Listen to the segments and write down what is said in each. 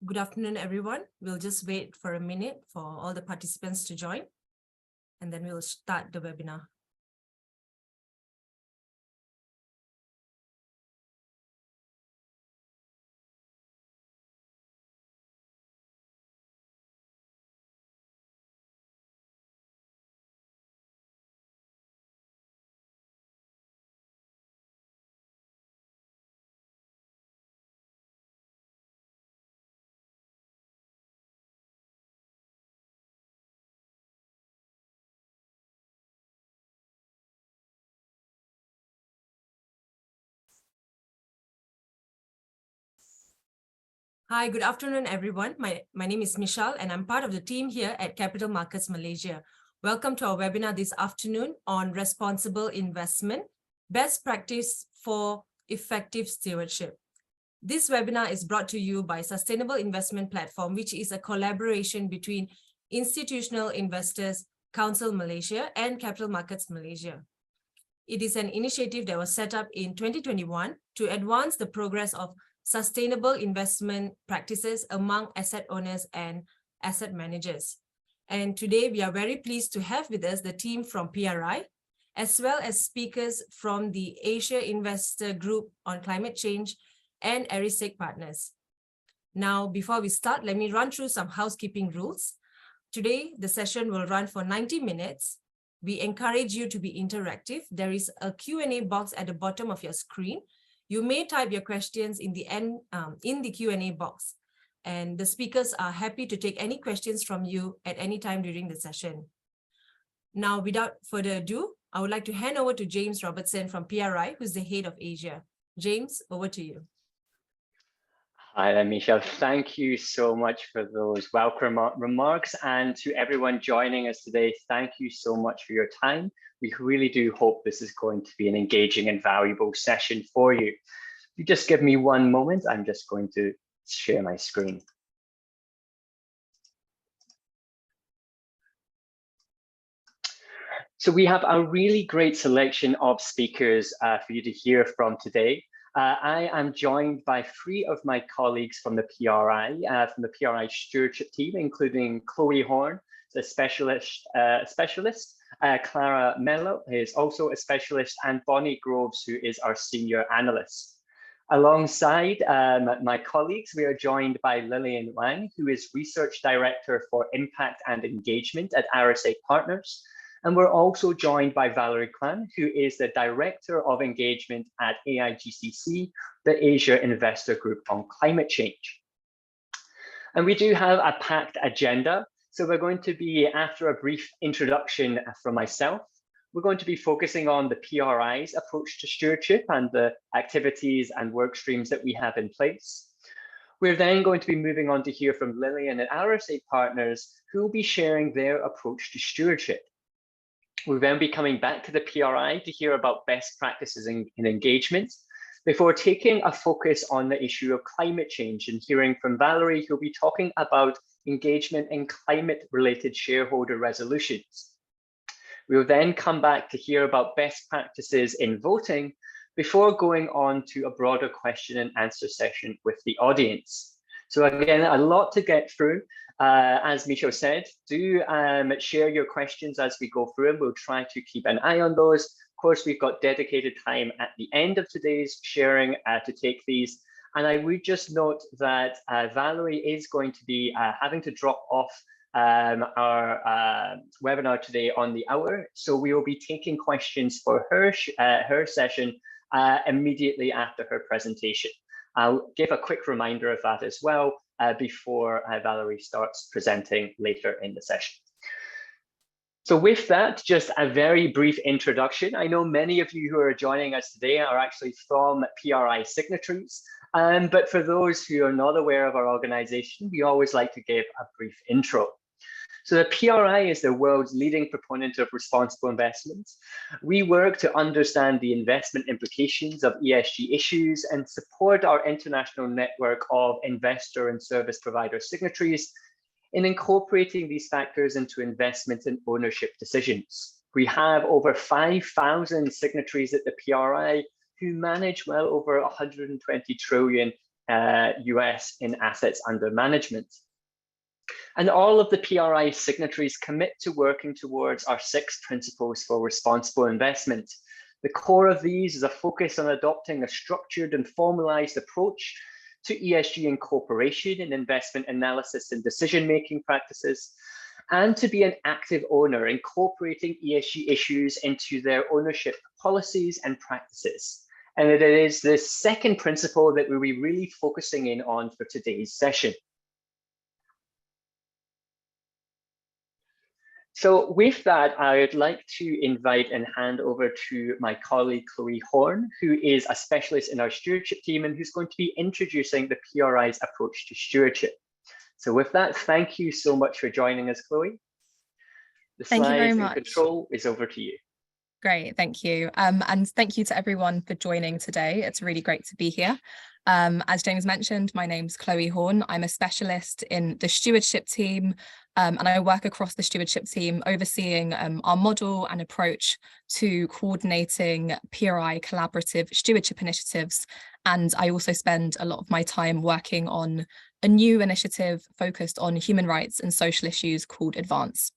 Good afternoon, everyone. We'll just wait for a minute for all the participants to join, and then we'll start the webinar. Hi, good afternoon, everyone. My name is Michelle, and I'm part of the team here at Capital Markets Malaysia. Welcome to our webinar this afternoon on responsible investment, best practice for effective stewardship. This webinar is brought to you by Sustainable Investment Platform, which is a collaboration between Institutional Investors Council Malaysia and Capital Markets Malaysia. It is an initiative that was set up in 2021 to advance the progress of sustainable investment practices among asset owners and asset managers. And today we are very pleased to have with us the team from PRI, as well as speakers from the Asia Investor Group on Climate Change and Arisec Partners. Now, before we start, let me run through some housekeeping rules. Today, the session will run for 90 minutes. We encourage you to be interactive. There is a Q&A box at the bottom of your screen. You may type your questions in the Q&A box, and the speakers are happy to take any questions from you at any time during the session. Now, without further ado, I would like to hand over to James Robertson from PRI, who's the head of Asia. James, over to you. Hi there, Michelle. Thank you so much for those welcome remarks, and to everyone joining us today, thank you so much for your time. We really do hope this is going to be an engaging and valuable session for you. If you just give me one moment, I'm just going to share my screen. So we have a really great selection of speakers for you to hear from today. I am joined by three of my colleagues from the PRI stewardship team, including Chloe Horn, a specialist, Clara Mello is also a specialist, and Bonnie Groves, who is our senior analyst. Alongside my colleagues, we are joined by Lillian Wang, who is Research Director for Impact and Engagement at Arisec Partners. And we're also joined by Valerie Kwan, who is the Director of Engagement at AIGCC, the Asia Investor Group on Climate Change. And we do have a packed agenda. So we're going to be, after a brief introduction from myself, we're going to be focusing on the PRI's approach to stewardship and the activities and work streams that we have in place. We're then going to be moving on to hear from Lillian at Arisec Partners, who will be sharing their approach to stewardship. We'll then be coming back to the PRI to hear about best practices in engagement, before taking a focus on the issue of climate change and hearing from Valerie, who'll be talking about engagement in climate-related shareholder resolutions. We'll then come back to hear about best practices in voting before going on to a broader question and answer session with the audience. So again, a lot to get through. As Michelle said, do share your questions as we go through, and we'll try to keep an eye on those. Of course, we've got dedicated time at the end of today's sharing to take these. And I would just note that Valerie is going to be having to drop off our webinar today on the hour. So we will be taking questions for her session immediately after her presentation. I'll give a quick reminder of that as well before Valerie starts presenting later in the session. So with that, just a very brief introduction. I know many of you who are joining us today are actually from PRI signatories, but for those who are not aware of our organization, we always like to give a brief intro. So the PRI is the world's leading proponent of responsible investment. We work to understand the investment implications of ESG issues and support our international network of investor and service provider signatories in incorporating these factors into investment and ownership decisions. We have over 5,000 signatories at the PRI who manage well over 120 trillion US in assets under management. And all of the PRI signatories commit to working towards our 6 principles for responsible investment. The core of these is a focus on adopting a structured and formalized approach to ESG incorporation in investment analysis and decision-making practices, and to be an active owner, incorporating ESG issues into their ownership policies and practices. And it is this second principle that we'll be really focusing in on for today's session. So with that, I would like to invite and hand over to my colleague, Chloe Horn, who is a specialist in our stewardship team and who's going to be introducing the PRI's approach to stewardship. So with that, thank you so much for joining us, Chloe. The slides and control is over to you. Great, thank you. And thank you to everyone for joining today. It's really great to be here. As James mentioned, my name's Chloe Horn. I'm a specialist in the stewardship team, and I work across the stewardship team, overseeing our model and approach to coordinating PRI collaborative stewardship initiatives. And I also spend a lot of my time working on a new initiative focused on human rights and social issues called Advance.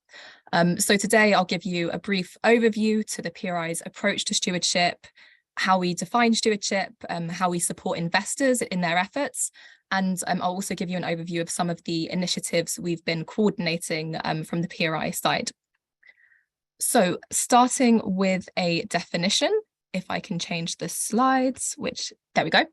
So today I'll give you a brief overview to the PRI's approach to stewardship, how we define stewardship, how we support investors in their efforts, and I'll also give you an overview of some of the initiatives we've been coordinating from the PRI side. So starting with a definition, if I can change the slides, which, there we go.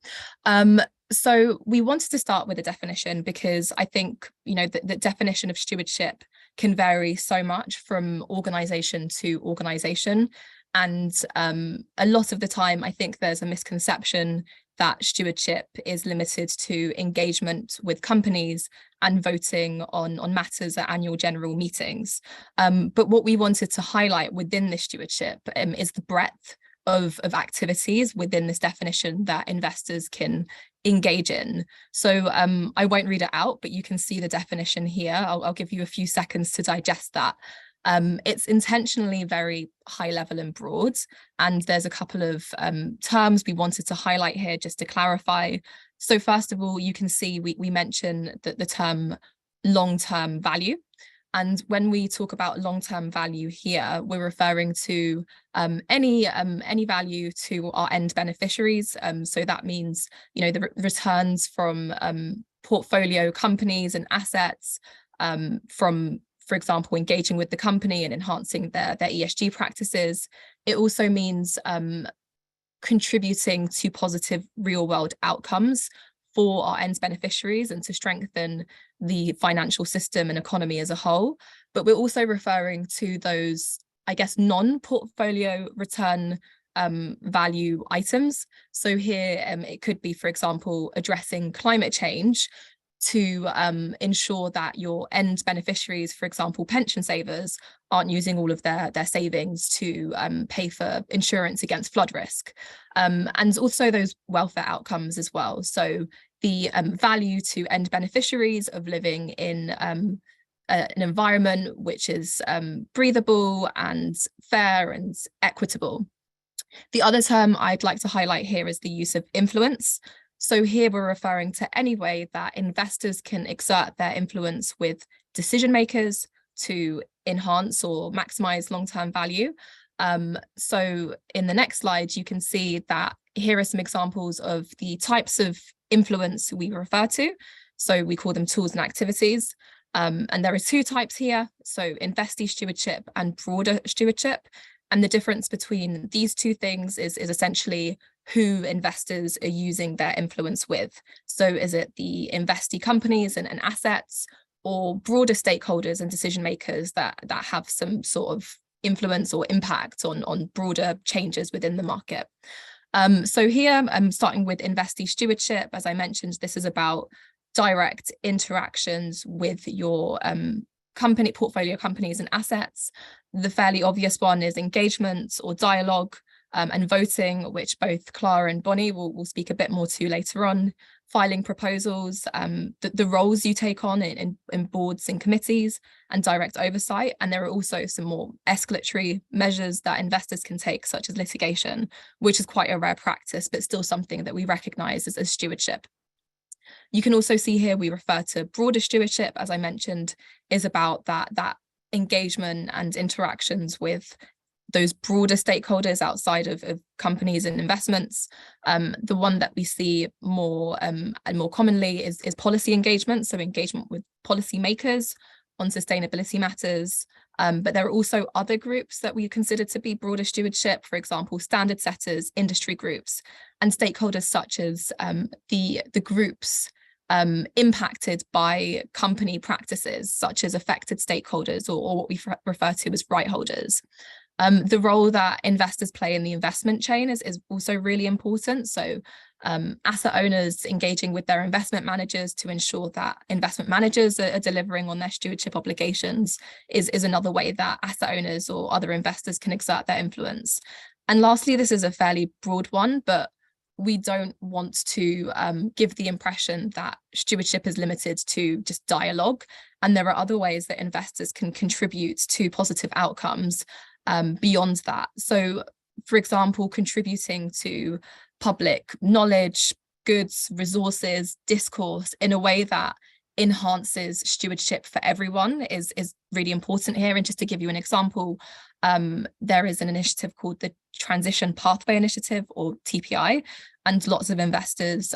So we wanted to start with a definition because I think, you know, the definition of stewardship can vary so much from organization to organization. And a lot of the time, I think there's a misconception that stewardship is limited to engagement with companies and voting on matters at annual general meetings. But what we wanted to highlight within this stewardship is the breadth of activities within this definition that investors can engage in. So I won't read it out, but you can see the definition here. I'll give you a few seconds to digest that. It's intentionally very high level and broad, and there's a couple of terms we wanted to highlight here just to clarify. So first of all, you can see we mention that the term long-term value. And when we talk about long-term value here, we're referring to any value to our end beneficiaries. So that means, you know, the returns from portfolio companies and assets from, for example, engaging with the company and enhancing their ESG practices. It also means contributing to positive real-world outcomes for our end beneficiaries and to strengthen the financial system and economy as a whole. But we're also referring to those, I guess, non-portfolio return value items. So here it could be, for example, addressing climate change to ensure that your end beneficiaries, for example, pension savers, aren't using all of their savings to pay for insurance against flood risk. And also those welfare outcomes as well. So the value to end beneficiaries of living in an environment which is breathable and fair and equitable. The other term I'd like to highlight here is the use of influence. So here we're referring to any way that investors can exert their influence with decision makers to enhance or maximize long-term value. So in the next slide, you can see that here are some examples of the types of influence we refer to. So we call them tools and activities. And there are 2 types here. So investee stewardship and broader stewardship. And the difference between these 2 things is essentially who investors are using their influence with. So is it the investee companies and assets, or broader stakeholders and decision makers that have some sort of influence or impact on broader changes within the market? So here I'm starting with investee stewardship. As I mentioned, this is about direct interactions with your company, portfolio companies and assets. The fairly obvious one is engagement or dialogue, and voting, which both Clara and Bonnie will speak a bit more to later on. Filing proposals, the roles you take on in boards and committees, and direct oversight. And there are also some more escalatory measures that investors can take, such as litigation, which is quite a rare practice, but still something that we recognise as stewardship. You can also see here we refer to broader stewardship, as I mentioned, is about that engagement and interactions with those broader stakeholders outside of companies and investments. The one that we see more and more commonly is policy engagement, so engagement with policymakers on sustainability matters. But there are also other groups that we consider to be broader stewardship, for example, standard setters, industry groups, and stakeholders such as the groups impacted by company practices, such as affected stakeholders or what we refer to as right holders. The role that investors play in the investment chain is also really important. So asset owners engaging with their investment managers to ensure that investment managers are delivering on their stewardship obligations is another way that asset owners or other investors can exert their influence. And lastly, this is a fairly broad one, but we don't want to give the impression that stewardship is limited to just dialogue. And there are other ways that investors can contribute to positive outcomes beyond that. So, for example, contributing to public knowledge, goods, resources, discourse in a way that enhances stewardship for everyone is really important here. And just to give you an example, there is an initiative called the Transition Pathway Initiative, or TPI, and lots of investors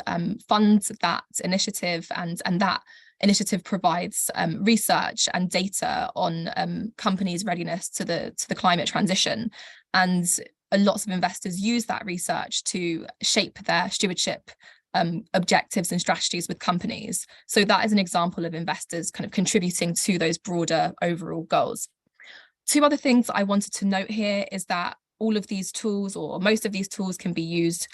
fund that initiative, and that initiative provides research and data on companies' readiness to the climate transition. And lots of investors use that research to shape their stewardship objectives and strategies with companies. So that is an example of investors kind of contributing to those broader overall goals. Two other things I wanted to note here is that all of these tools, or most of these tools, can be used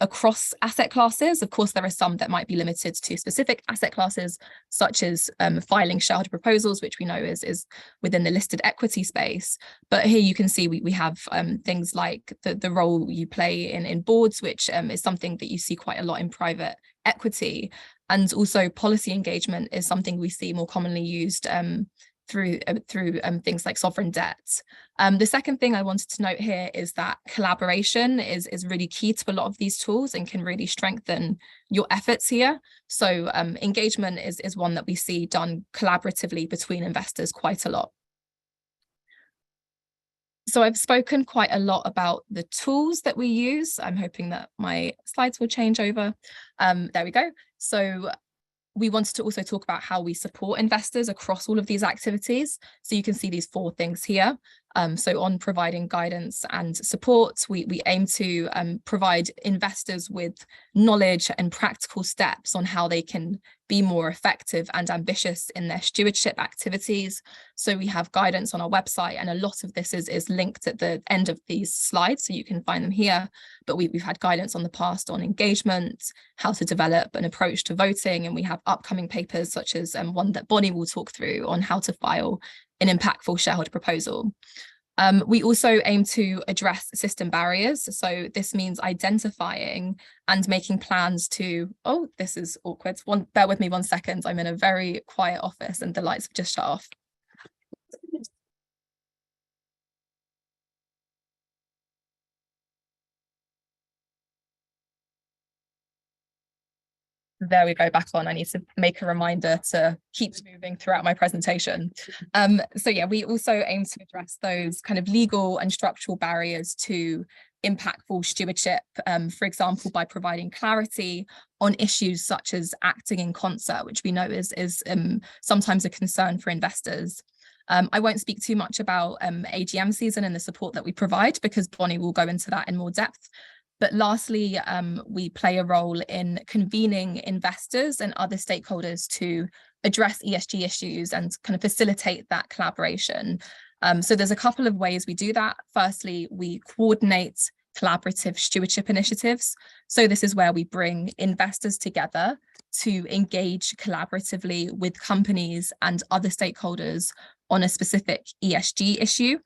across asset classes. Of course, there are some that might be limited to specific asset classes, such as filing shareholder proposals, which we know is within the listed equity space. But here you can see we have things like the role you play in boards, which is something that you see quite a lot in private equity. And also policy engagement is something we see more commonly used through things like sovereign debt. The second thing I wanted to note here is that collaboration is really key to a lot of these tools and can really strengthen your efforts here. So engagement is one that we see done collaboratively between investors quite a lot. So I've spoken quite a lot about the tools that we use. I'm hoping that my slides will change over. There we go. So we wanted to also talk about how we support investors across all of these activities. So you can see these 4 things here. So on providing guidance and support, we aim to provide investors with knowledge and practical steps on how they can be more effective and ambitious in their stewardship activities. So we have guidance on our website, and a lot of this is linked at the end of these slides, so you can find them here. But we've had guidance on the past on engagement, how to develop an approach to voting, and we have upcoming papers such as one that Bonnie will talk through on how to file an impactful shareholder proposal. We also aim to address system barriers. So this means identifying and making plans to, oh, this is awkward. Bear with me 1 second. I'm in a very quiet office and the lights have just shut off. There we go, back on. I need to make a reminder to keep moving throughout my presentation. So yeah, we also aim to address those kind of legal and structural barriers to impactful stewardship, for example, by providing clarity on issues such as acting in concert, which we know is sometimes a concern for investors. I won't speak too much about AGM season and the support that we provide, because Bonnie will go into that in more depth. But lastly, we play a role in convening investors and other stakeholders to address ESG issues and kind of facilitate that collaboration. So there's a couple of ways we do that. Firstly, we coordinate collaborative stewardship initiatives. So this is where we bring investors together to engage collaboratively with companies and other stakeholders on a specific ESG issue.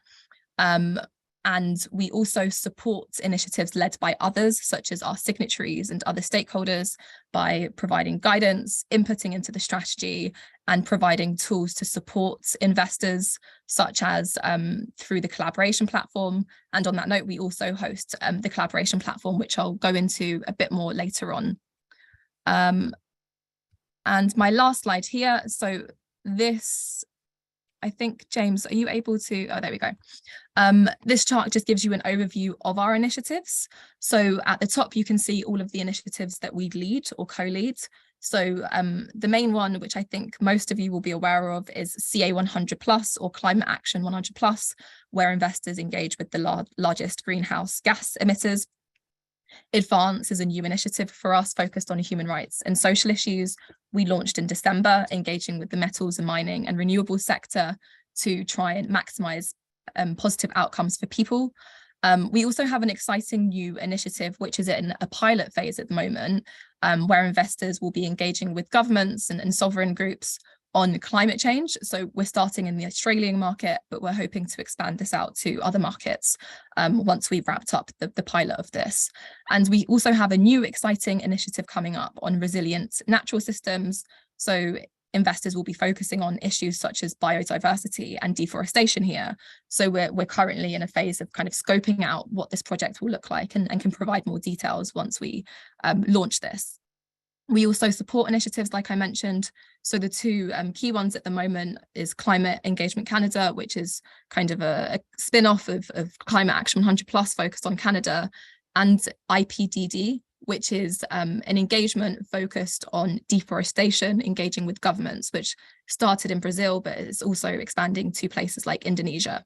And we also support initiatives led by others, such as our signatories and other stakeholders, by providing guidance, inputting into the strategy, and providing tools to support investors, such as through the collaboration platform. And on that note, we also host the collaboration platform, which I'll go into a bit more later on. And my last slide here. So this, I think, James, are you able to, oh, there we go. This chart just gives you an overview of our initiatives. So at the top, you can see all of the initiatives that we lead or co-lead. So the main one, which I think most of you will be aware of, is CA 100+ or Climate Action 100+, where investors engage with the largest greenhouse gas emitters. Advance is a new initiative for us focused on human rights and social issues. We launched in December, engaging with the metals and mining and renewables sector to try and maximize positive outcomes for people. We also have an exciting new initiative, which is in a pilot phase at the moment, where investors will be engaging with governments and sovereign groups on climate change. So we're starting in the Australian market, but we're hoping to expand this out to other markets once we've wrapped up the pilot of this. And we also have a new exciting initiative coming up on resilient natural systems. So investors will be focusing on issues such as biodiversity and deforestation here. So we're currently in a phase of kind of scoping out what this project will look like and can provide more details once we launch this. We also support initiatives, like I mentioned. So the two key ones at the moment is Climate Engagement Canada, which is kind of a spin-off of Climate Action 100+ focused on Canada, and IPDD, which is an engagement focused on deforestation, engaging with governments, which started in Brazil, but is also expanding to places like Indonesia.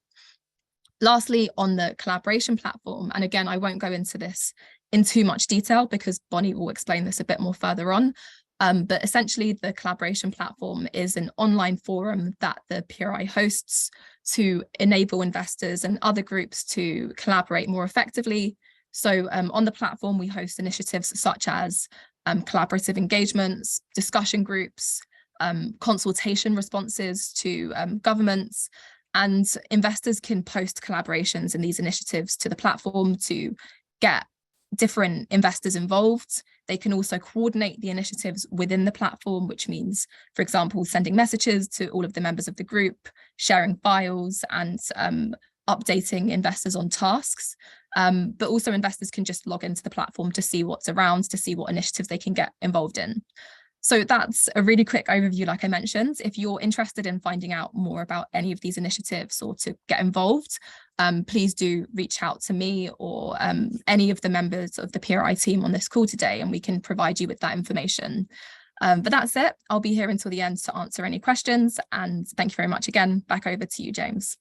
Lastly, on the collaboration platform, and again, I won't go into this in too much detail because Bonnie will explain this a bit more further on. But essentially, the collaboration platform is an online forum that the PRI hosts to enable investors and other groups to collaborate more effectively. So on the platform, we host initiatives such as collaborative engagements, discussion groups, consultation responses to governments, and investors can post collaborations in these initiatives to the platform to get different investors involved. They can also coordinate the initiatives within the platform, which means, for example, sending messages to all of the members of the group, sharing files, and updating investors on tasks. But also investors can just log into the platform to see what's around, to see what initiatives they can get involved in. So that's a really quick overview, like I mentioned. If you're interested in finding out more about any of these initiatives or to get involved, please do reach out to me or any of the members of the PRI team on this call today, and we can provide you with that information. But that's it. I'll be here until the end to answer any questions. And thank you very much again. Back over to you, James.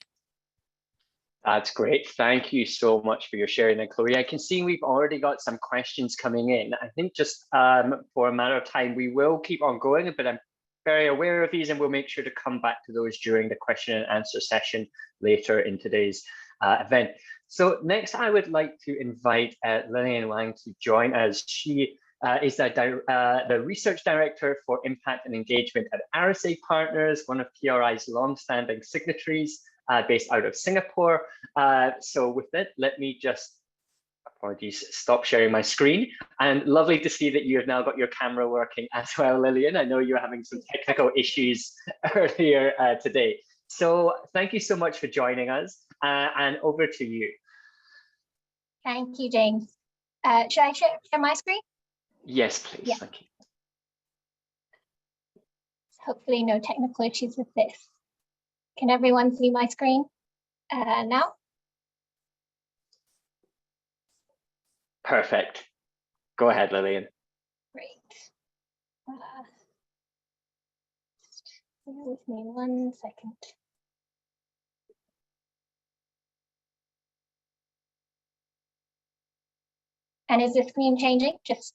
That's great. Thank you so much for your sharing, and Chloe. I can see we've already got some questions coming in. I think just for a matter of time, we will keep on going, but I'm very aware of these and we'll make sure to come back to those during the question and answer session later in today's event. So next, I would like to invite Lillian Wang to join us. She is the Research Director for Impact and Engagement at RSA Partners, one of PRI's long-standing signatories, based out of Singapore. So with that, let me just, apologies, stop sharing my screen. And lovely to see that you have now got your camera working as well, Lillian. I know you were having some technical issues earlier today. So thank you so much for joining us, and over to you. Thank you, James. Should I share my screen? Yes, please. Yeah. Thank you. Hopefully no technical issues with this. Can everyone see my screen now? Perfect. Go ahead, Lillian. Great. Bear with me 1 second. And is the screen changing? Just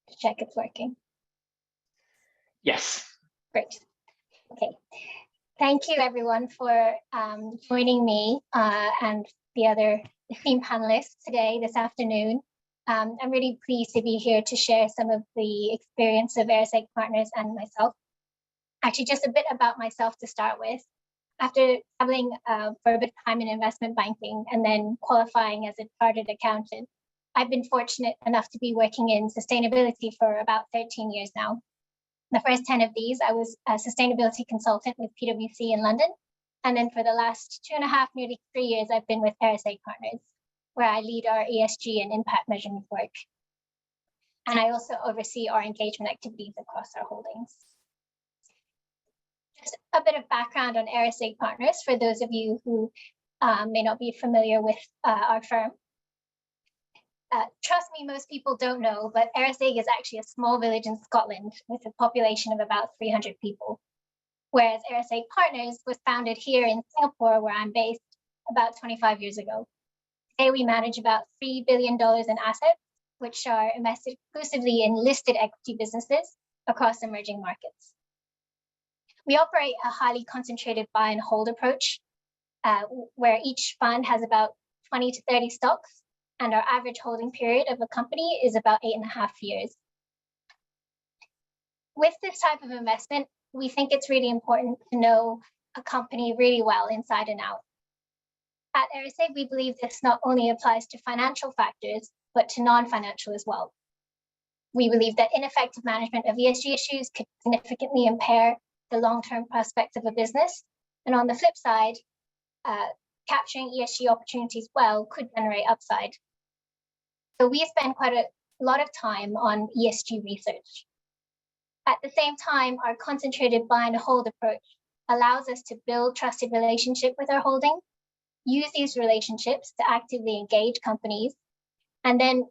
to check it's working. Yes. Great. Okay. Thank you, everyone, for joining me and the other theme panelists today, this afternoon. I'm really pleased to be here to share some of the experience of RSA Partners and myself. Actually, just a bit about myself to start with. After traveling for a bit of time in investment banking and then qualifying as a chartered accountant, I've been fortunate enough to be working in sustainability for about 13 years now. The first 10 of these, I was a sustainability consultant with PwC in London. And then for the last 2.5, nearly 3 years, I've been with RSA Partners, where I lead our ESG and impact measurement work. And I also oversee our engagement activities across our holdings. Just a bit of background on RSA Partners for those of you who may not be familiar with our firm. Trust me, most people don't know, but RSA is actually a small village in Scotland with a population of about 300 people. Whereas RSA Partners was founded here in Singapore, where I'm based, about 25 years ago. Today, we manage about $3 billion in assets, which are invested exclusively in listed equity businesses across emerging markets. We operate a highly concentrated buy and hold approach, where each fund has about 20 to 30 stocks, and our average holding period of a company is about 8.5 years. With this type of investment, we think it's really important to know a company really well inside and out. At RSA, we believe this not only applies to financial factors, but to non-financial as well. We believe that ineffective management of ESG issues could significantly impair the long-term prospects of a business. And on the flip side, capturing ESG opportunities well could generate upside. So we spend quite a lot of time on ESG research. At the same time, our concentrated buy and hold approach allows us to build trusted relationship with our holding, use these relationships to actively engage companies, and then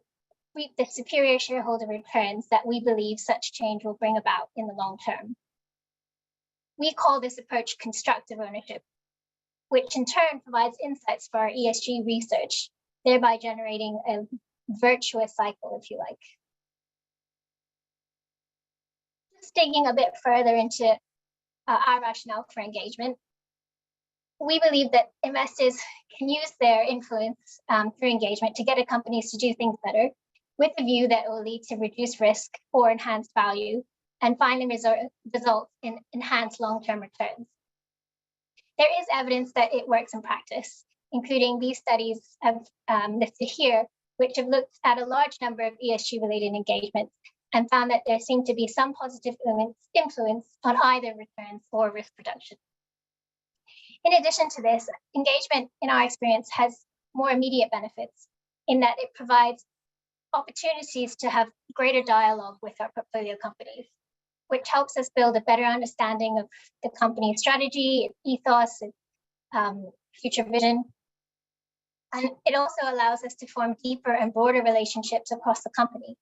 reap the superior shareholder returns that we believe such change will bring about in the long term. We call this approach constructive ownership, which in turn provides insights for our ESG research, thereby generating a virtuous cycle, if you like. Just digging a bit further into our rationale for engagement, we believe that investors can use their influence through engagement to get companies to do things better, with the view that it will lead to reduced risk or enhanced value, and finally result in enhanced long-term returns. There is evidence that it works in practice, including these studies I've listed here, which have looked at a large number of ESG-related engagements and found that there seemed to be some positive influence on either returns or risk reduction. In addition to this, engagement, in our experience, has more immediate benefits in that it provides opportunities to have greater dialogue with our portfolio companies, which helps us build a better understanding of the company's strategy, ethos, and future vision. And it also allows us to form deeper and broader relationships across the company.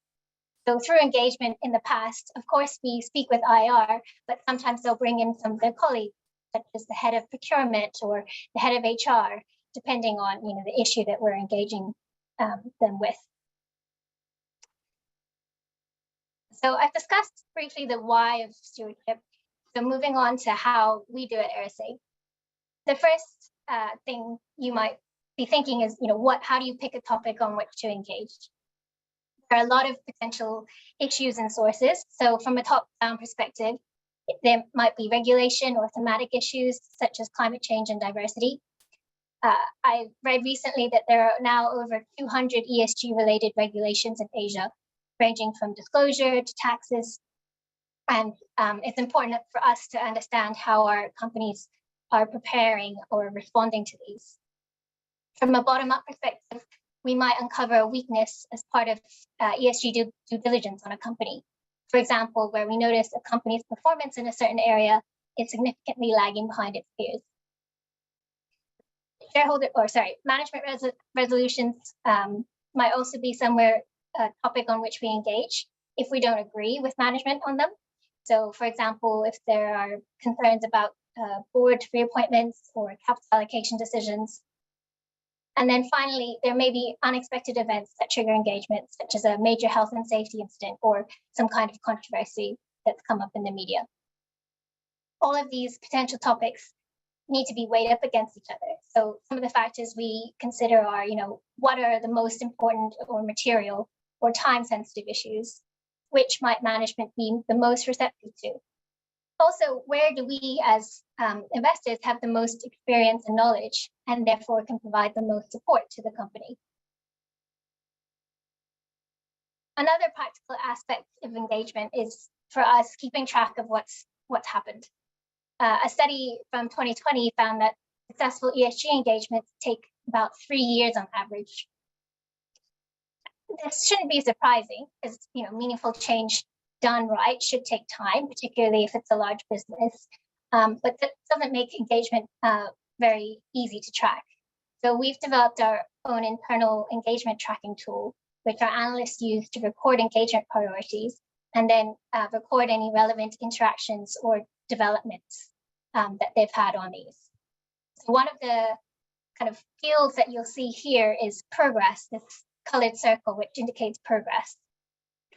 So through engagement in the past, of course, we speak with IR, but sometimes they'll bring in some of their colleagues, such as the head of procurement or the head of HR, depending on the issue that we're engaging them with. So I've discussed briefly the why of stewardship. So moving on to how we do at RSA. The first thing you might be thinking is, how do you pick a topic on which to engage? There are a lot of potential issues and sources. So from a top-down perspective, there might be regulation or thematic issues such as climate change and diversity. I read recently that there are now over 200 ESG-related regulations in Asia, ranging from disclosure to taxes. And it's important for us to understand how our companies are preparing or responding to these. From a bottom-up perspective, we might uncover a weakness as part of ESG due diligence on a company. For example, where we notice a company's performance in a certain area is significantly lagging behind its peers. Management resolutions might also be a topic on which we engage if we don't agree with management on them. So, for example, if there are concerns about board reappointments or capital allocation decisions. And then finally, there may be unexpected events that trigger engagement, such as a major health and safety incident or some kind of controversy that's come up in the media. All of these potential topics need to be weighed up against each other. So some of the factors we consider are, what are the most important or material or time-sensitive issues? Which might management be the most receptive to? Also, where do we as investors have the most experience and knowledge and therefore can provide the most support to the company? Another practical aspect of engagement is for us keeping track of what's happened. A study from 2020 found that successful ESG engagements take about 3 years on average. This shouldn't be surprising, because meaningful change done right should take time, particularly if it's a large business. but that doesn't make engagement very easy to track. So we've developed our own internal engagement tracking tool, which our analysts use to record engagement priorities and then record any relevant interactions or developments that they've had on these. So one of the kind of fields that you'll see here is progress, this colored circle, which indicates progress.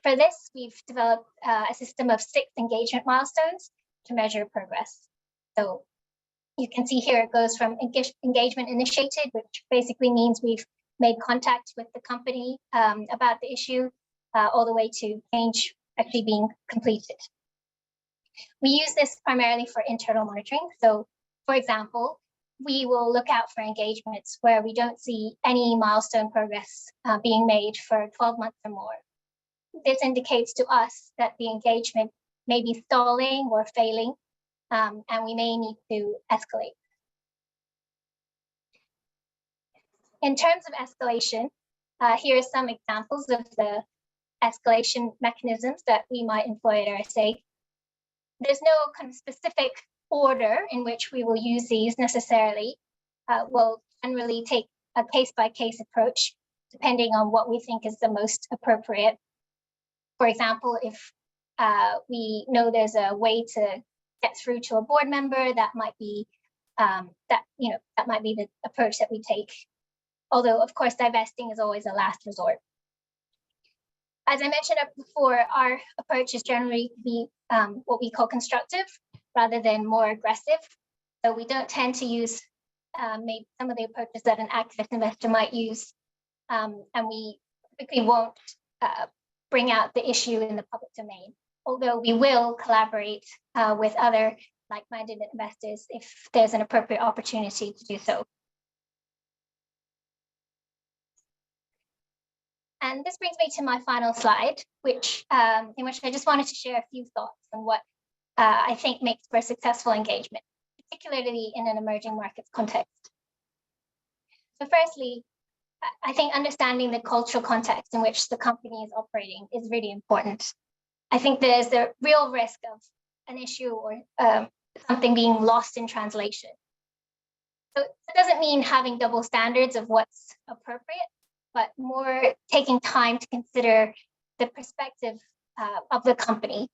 For this, we've developed a system of 6 engagement milestones to measure progress. So you can see here it goes from engagement initiated, which basically means we've made contact with the company about the issue, all the way to change actually being completed. We use this primarily for internal monitoring. So, for example, we will look out for engagements where we don't see any milestone progress being made for 12 months or more. This indicates to us that the engagement may be stalling or failing, and we may need to escalate. In terms of escalation, here are some examples of the escalation mechanisms that we might employ at RSA. There's no kind of specific order in which we will use these necessarily. We'll generally take a case-by-case approach, depending on what we think is the most appropriate. For example, if we know there's a way to get through to a board member, that might be that might be the approach that we take. Although, of course, divesting is always a last resort. As I mentioned before, our approach is generally to be what we call constructive rather than more aggressive. So we don't tend to use maybe some of the approaches that an activist investor might use, and we typically won't bring out the issue in the public domain, although we will collaborate with other like-minded investors if there's an appropriate opportunity to do so. And this brings me to my final slide, which in which I just wanted to share a few thoughts on what I think makes for successful engagement, particularly in an emerging markets context. So firstly, I think understanding the cultural context in which the company is operating is really important. I think there's the real risk of an issue or something being lost in translation. So it doesn't mean having double standards of what's appropriate, but more taking time to consider the perspective of the company,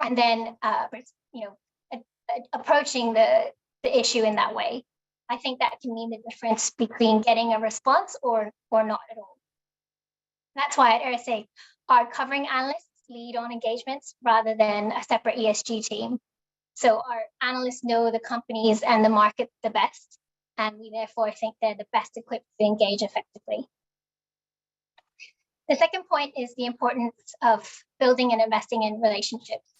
and then approaching the issue in that way. I think that can mean the difference between getting a response or not at all. That's why at RSA, our covering analysts lead on engagements rather than a separate ESG team. So our analysts know the companies and the market the best, and we therefore think they're the best equipped to engage effectively. The second point is the importance of building and investing in relationships.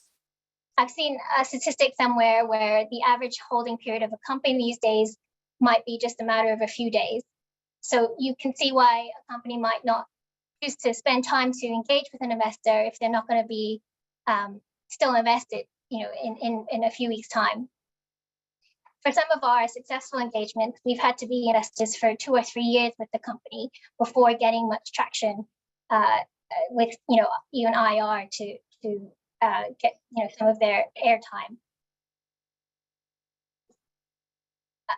I've seen a statistic somewhere where the average holding period of a company these days might be just a matter of a few days. So you can see why a company might not choose to spend time to engage with an investor if they're not going to be still invested, in a few weeks' time. For some of our successful engagements, we've had to be investors for 2 or 3 years with the company before getting much traction with even IR to get some of their airtime.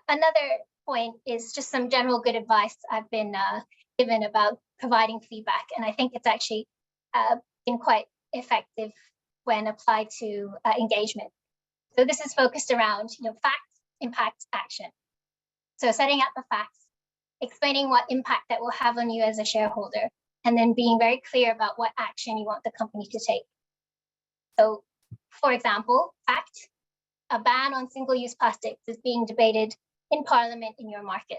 Another point is just some general good advice I've been given about providing feedback, and I think it's actually been quite effective when applied to engagement. So this is focused around facts, impact, action. So setting out the facts, explaining what impact that will have on you as a shareholder, and then being very clear about what action you want the company to take. So, for example, fact, a ban on single-use plastics is being debated in Parliament in your market.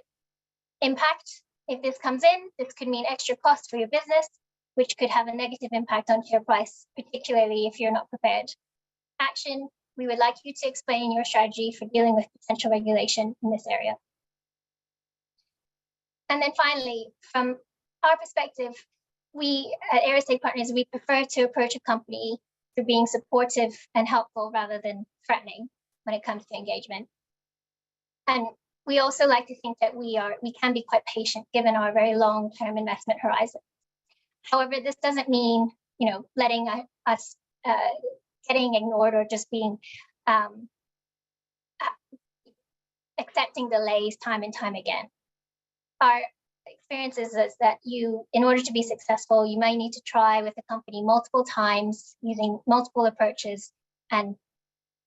Impact, if this comes in, this could mean extra costs for your business, which could have a negative impact on share price, particularly if you're not prepared. Action, we would like you to explain your strategy for dealing with potential regulation in this area. And then finally, from our perspective, we at RSA Partners, we prefer to approach a company through being supportive and helpful rather than threatening when it comes to engagement. And we also like to think that we can be quite patient given our very long-term investment horizon. However, this doesn't mean letting us getting ignored or just being accepting delays time and time again. Our experience is that in order to be successful, you might need to try with the company multiple times using multiple approaches and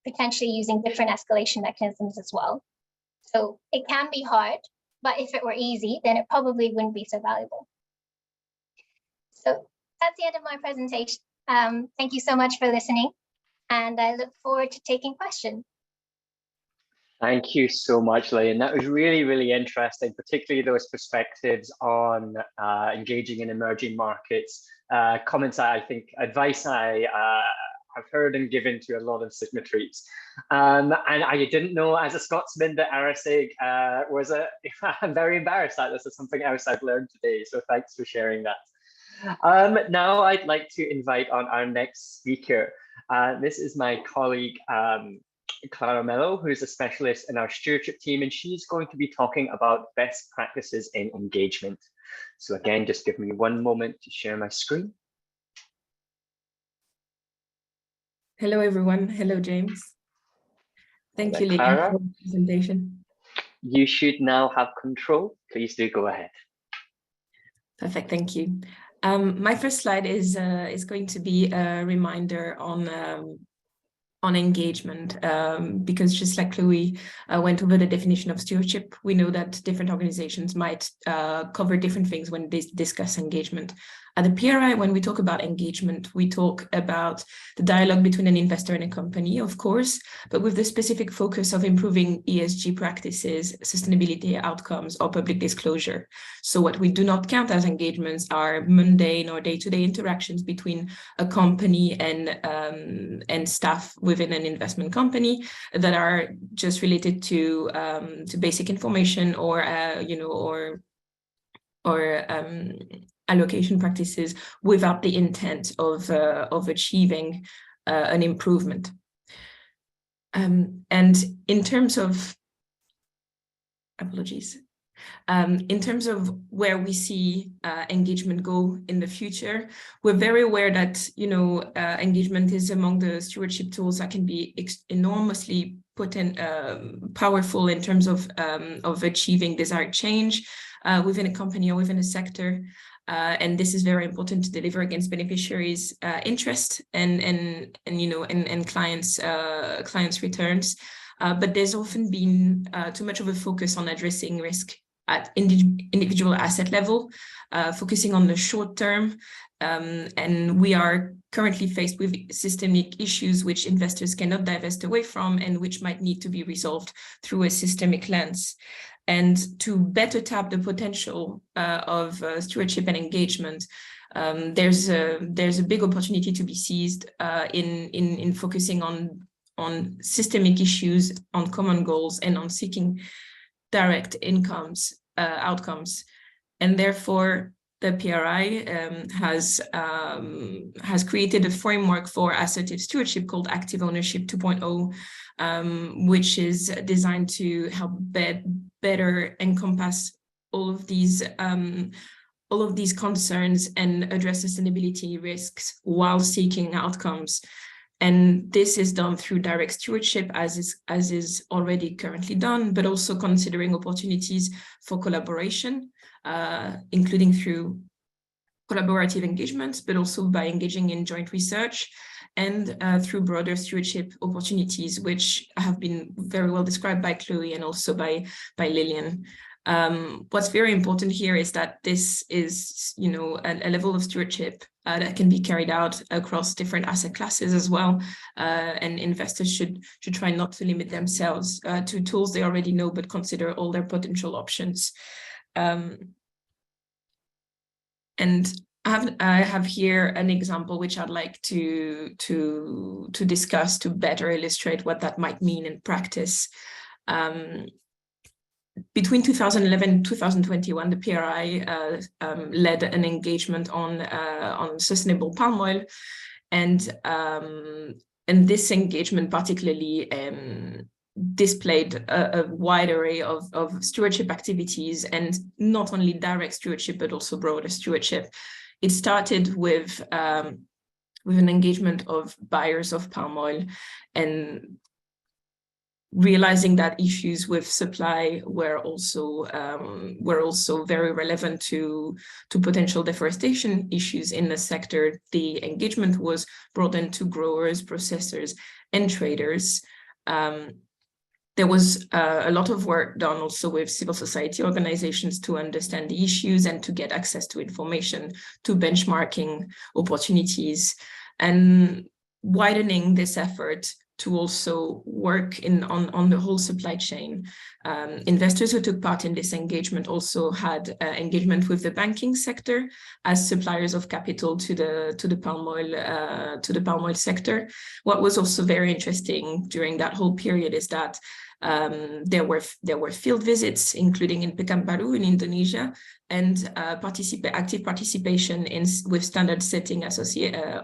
potentially using different escalation mechanisms as well. So it can be hard, but if it were easy, then it probably wouldn't be so valuable. So that's the end of my presentation. Thank you so much for listening, and I look forward to taking questions. Thank you so much, Lillian. That was really, really interesting, particularly those perspectives on engaging in emerging markets. Comments, I think, advice I have heard and given to a lot of signatories. And I didn't know, as a Scotsman, that RSIG was I'm very embarrassed that this is something else I've learned today. So thanks for sharing that. Now I'd like to invite on our next speaker. This is my colleague, Clara Mello, who's a specialist in our stewardship team, and she's going to be talking about best practices in engagement. So again, just give me one moment to share my screen. Hello, everyone. Hello, James. Thank you, Lillian, for the presentation. You should now have control. Please do go ahead. Perfect. Thank you. My first slide is going to be a reminder on engagement, because just like Chloe went over the definition of stewardship, we know that different organizations might cover different things when they discuss engagement. At the PRI, when we talk about engagement, we talk about the dialogue between an investor and a company, of course, but with the specific focus of improving ESG practices, sustainability outcomes, or public disclosure. So what we do not count as engagements are mundane or day-to-day interactions between a company and staff within an investment company that are just related to basic information or allocation practices without the intent of achieving an improvement. And in terms of, apologies, in terms of where we see engagement go in the future, we're very aware that engagement is among the stewardship tools that can be enormously powerful in terms of achieving desired change within a company or within a sector. And this is very important to deliver against beneficiaries' interest and clients' returns. But there's often been too much of a focus on addressing risk at individual asset level, focusing on the short term. And we are currently faced with systemic issues which investors cannot divest away from and which might need to be resolved through a systemic lens. And to better tap the potential of stewardship and engagement, there's a big opportunity to be seized in focusing on systemic issues, on common goals, and on seeking direct outcomes. And therefore, the PRI has created a framework for assertive stewardship called Active Ownership 2.0, which is designed to help better encompass all of these concerns and address sustainability risks while seeking outcomes. And this is done through direct stewardship, as is already currently done, but also considering opportunities for collaboration, including through collaborative engagements, but also by engaging in joint research and through broader stewardship opportunities, which have been very well described by Chloe and also by Lillian. What's very important here is that this is, a level of stewardship that can be carried out across different asset classes as well. And investors should try not to limit themselves to tools they already know, but consider all their potential options. And I have here an example which I'd like to discuss to better illustrate what that might mean in practice. Between 2011 and 2021, the PRI led an engagement on sustainable palm oil, and this engagement particularly displayed a wide array of stewardship activities, and not only direct stewardship but also broader stewardship. It started with an engagement of buyers of palm oil, and realizing that issues with supply were also very relevant to potential deforestation issues in the sector, the engagement was broadened to growers, processors, and traders. There was a lot of work done also with civil society organizations to understand the issues and to get access to information, to benchmarking opportunities, and widening this effort to also work on the whole supply chain. Investors who took part in this engagement also had engagement with the banking sector as suppliers of capital to the palm oil sector. What was also very interesting during that whole period is that there were field visits, including in Pekanbaru in Indonesia, and active participation with standard setting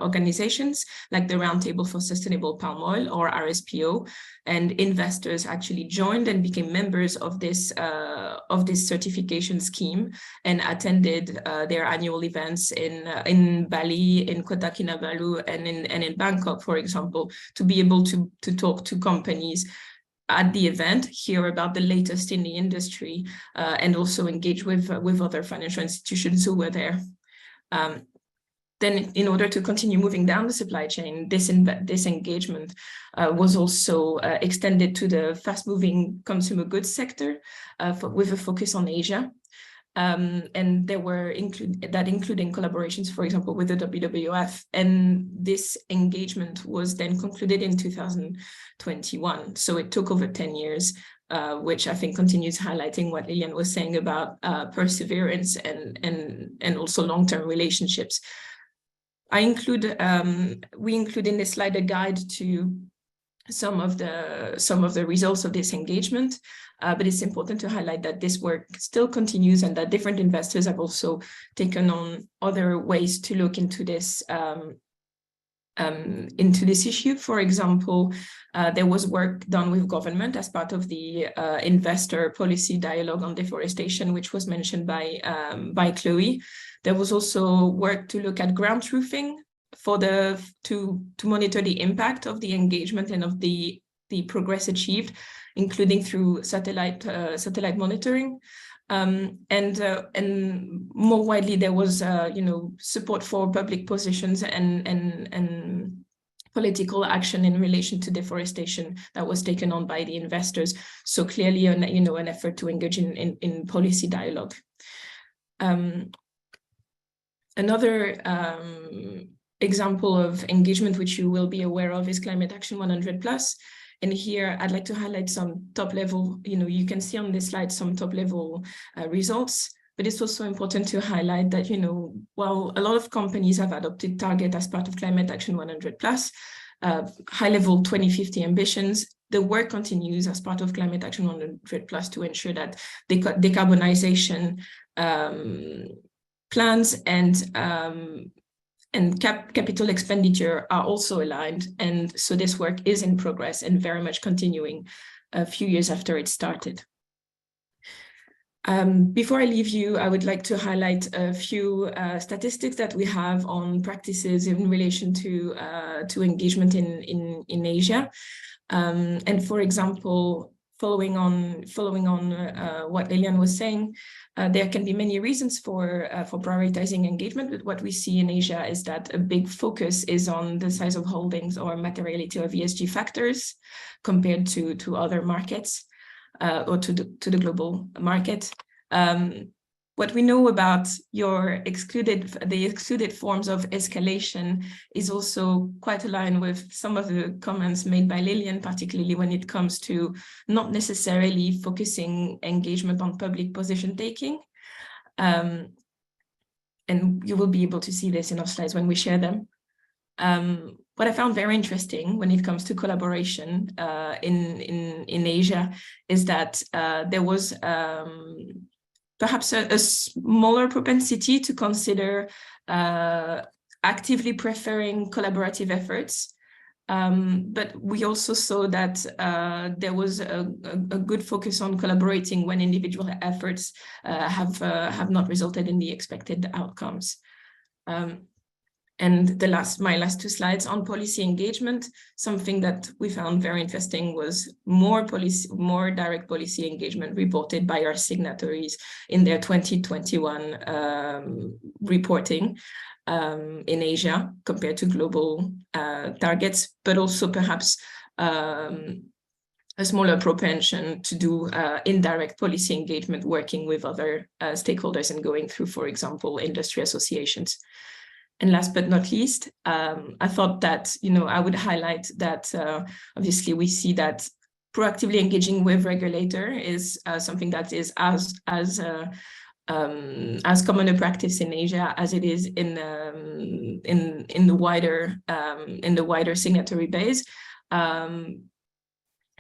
organizations like the Roundtable for Sustainable Palm Oil, or RSPO, and investors actually joined and became members of this certification scheme and attended their annual events in Bali, in Kota Kinabalu, and in Bangkok, for example, to be able to talk to companies at the event, hear about the latest in the industry, and also engage with other financial institutions who were there. Then, in order to continue moving down the supply chain, this engagement was also extended to the fast-moving consumer goods sector with a focus on Asia. And there were including collaborations, for example, with the WWF. And this engagement was then concluded in 2021. So it took over 10 years, which I think continues highlighting what Lilian was saying about perseverance and also long-term relationships. We include in this slide a guide to some of the results of this engagement, but it's important to highlight that this work still continues and that different investors have also taken on other ways to look into this issue. For example, there was work done with government as part of the investor policy dialogue on deforestation, which was mentioned by Chloe. There was also work to look at ground truthing to monitor the impact of the engagement and of the progress achieved, including through satellite monitoring. And more widely, there was support for public positions and political action in relation to deforestation that was taken on by the investors. So clearly, an effort to engage in policy dialogue. Another example of engagement which you will be aware of is Climate Action 100+. And here I'd like to highlight some top level, you can see on this slide some top level results, but it's also important to highlight that, while a lot of companies have adopted target as part of Climate Action 100+, high level 2050 ambitions, the work continues as part of Climate Action 100+ to ensure that decarbonization plans and capital expenditure are also aligned. And so this work is in progress and very much continuing a few years after it started. Before I leave you, I would like to highlight a few statistics that we have on practices in relation to engagement in Asia. And for example, following on what Lilian was saying, there can be many reasons for prioritizing engagement, but what we see in Asia is that a big focus is on the size of holdings or materiality of ESG factors compared to other markets or to the global market. What we know about the excluded forms of escalation is also quite aligned with some of the comments made by Lilian, particularly when it comes to not necessarily focusing engagement on public position taking. And you will be able to see this in our slides when we share them. What I found very interesting when it comes to collaboration in Asia is that there was perhaps a smaller propensity to consider actively preferring collaborative efforts. But we also saw that there was a good focus on collaborating when individual efforts have not resulted in the expected outcomes. And my last two slides on policy engagement, something that we found very interesting was more direct policy engagement reported by our signatories in their 2021 reporting in Asia compared to global targets, but also perhaps a smaller propension to do indirect policy engagement, working with other stakeholders and going through, for example, industry associations. And last but not least, I thought that, I would highlight that obviously we see that proactively engaging with regulator is something that is as common a practice in Asia as it is in the wider signatory base.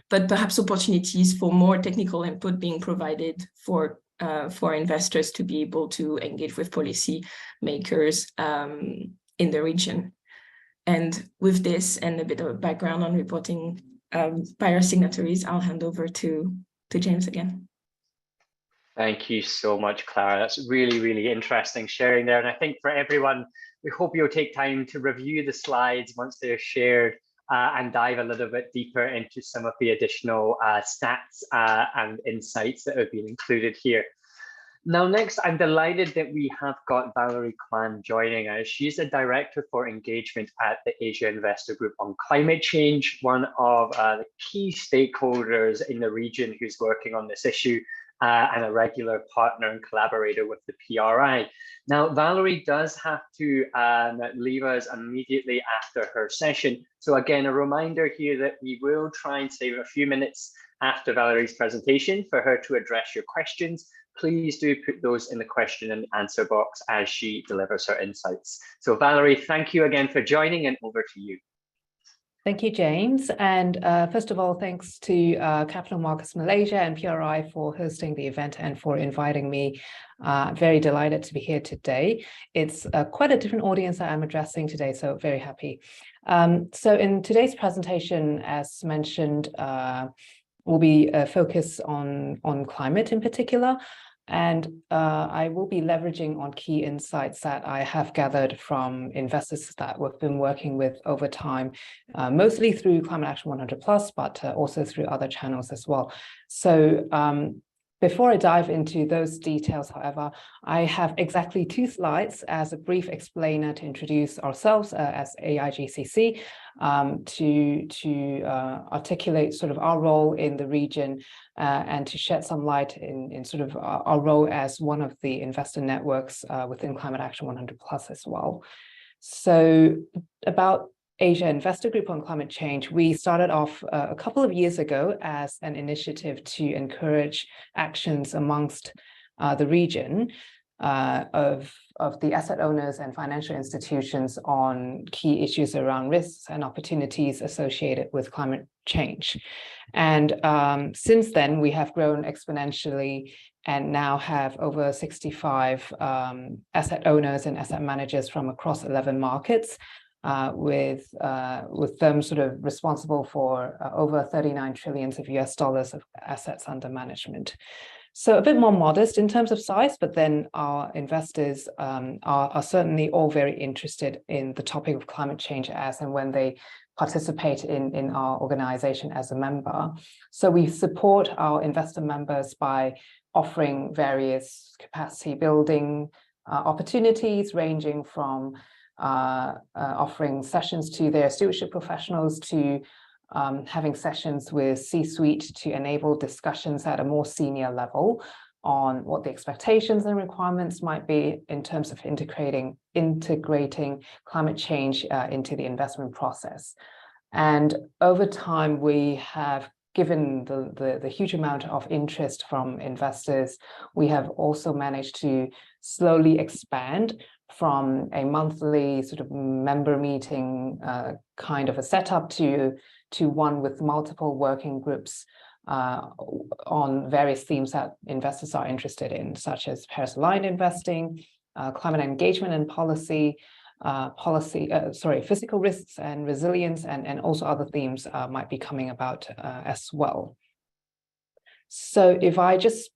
But perhaps opportunities for more technical input being provided for investors to be able to engage with policy makers in the region. And with this and a bit of a background on reporting by our signatories, I'll hand over to James again. Thank you so much, Clara. That's really, really interesting sharing there. And I think for everyone, we hope you'll take time to review the slides once they're shared and dive a little bit deeper into some of the additional stats and insights that have been included here. Now, next, I'm delighted that we have got Valerie Kwan joining us. She's the Director for Engagement at the Asia Investor Group on Climate Change, one of the key stakeholders in the region who's working on this issue and a regular partner and collaborator with the PRI. Now, Valerie does have to leave us immediately after her session. So again, a reminder here that we will try and save a few minutes after Valerie's presentation for her to address your questions. Please do put those in the question and answer box as she delivers her insights. So Valerie, thank you again for joining, and over to you. Thank you, James. And first of all, thanks to Capital Markets Malaysia and PRI for hosting the event and for inviting me. Very delighted to be here today. It's quite a different audience that I'm addressing today, so very happy. So in today's presentation, as mentioned, will be a focus on climate in particular. And I will be leveraging on key insights that I have gathered from investors that we've been working with over time, mostly through Climate Action 100+, but also through other channels as well. So before I dive into those details, however, I have exactly 2 slides as a brief explainer to introduce ourselves as AIGCC, to articulate sort of our role in the region and to shed some light in sort of our role as one of the investor networks within Climate Action 100+ as well. So about Asia Investor Group on Climate Change, we started off a couple of years ago as an initiative to encourage actions amongst the region of the asset owners and financial institutions on key issues around risks and opportunities associated with climate change. And since then, we have grown exponentially and now have over 65 asset owners and asset managers from across 11 markets. With them sort of responsible for over 39 trillion of US dollars of assets under management. So a bit more modest in terms of size, but then our investors are certainly all very interested in the topic of climate change as and when they participate in our organization as a member. So we support our investor members by offering various capacity building opportunities, ranging from offering sessions to their stewardship professionals to having sessions with C-suite to enable discussions at a more senior level on what the expectations and requirements might be in terms of integrating climate change into the investment process. And over time, we have, given the huge amount of interest from investors, we have also managed to slowly expand from a monthly sort of member meeting kind of a setup to one with multiple working groups on various themes that investors are interested in, such as Paris-aligned investing, climate engagement and policy, physical risks and resilience, and also other themes might be coming about as well. So if I just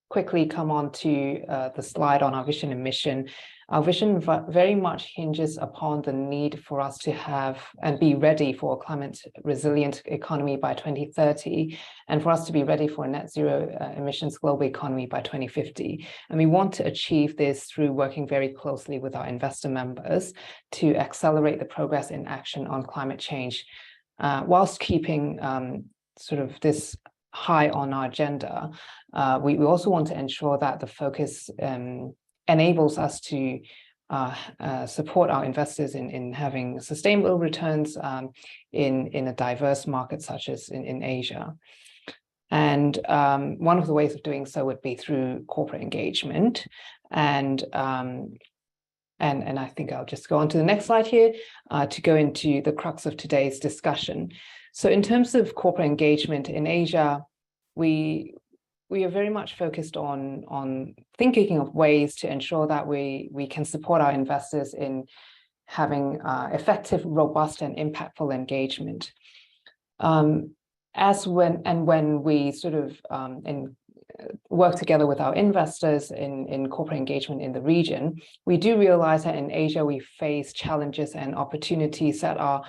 quickly come on to the slide on our vision and mission, our vision very much hinges upon the need for us to have and be ready for a climate resilient economy by 2030, and for us to be ready for a net zero emissions global economy by 2050. And we want to achieve this through working very closely with our investor members to accelerate the progress in action on climate change, whilst keeping sort of this high on our agenda. We also want to ensure that the focus enables us to support our investors in having sustainable returns in a diverse market such as in Asia. And one of the ways of doing so would be through corporate engagement. And I think I'll just go on to the next slide here to go into the crux of today's discussion. So in terms of corporate engagement in Asia, we are very much focused on thinking of ways to ensure that we can support our investors in having effective, robust, and impactful engagement. When we sort of work together with our investors in corporate engagement in the region, we do realize that in Asia we face challenges and opportunities that are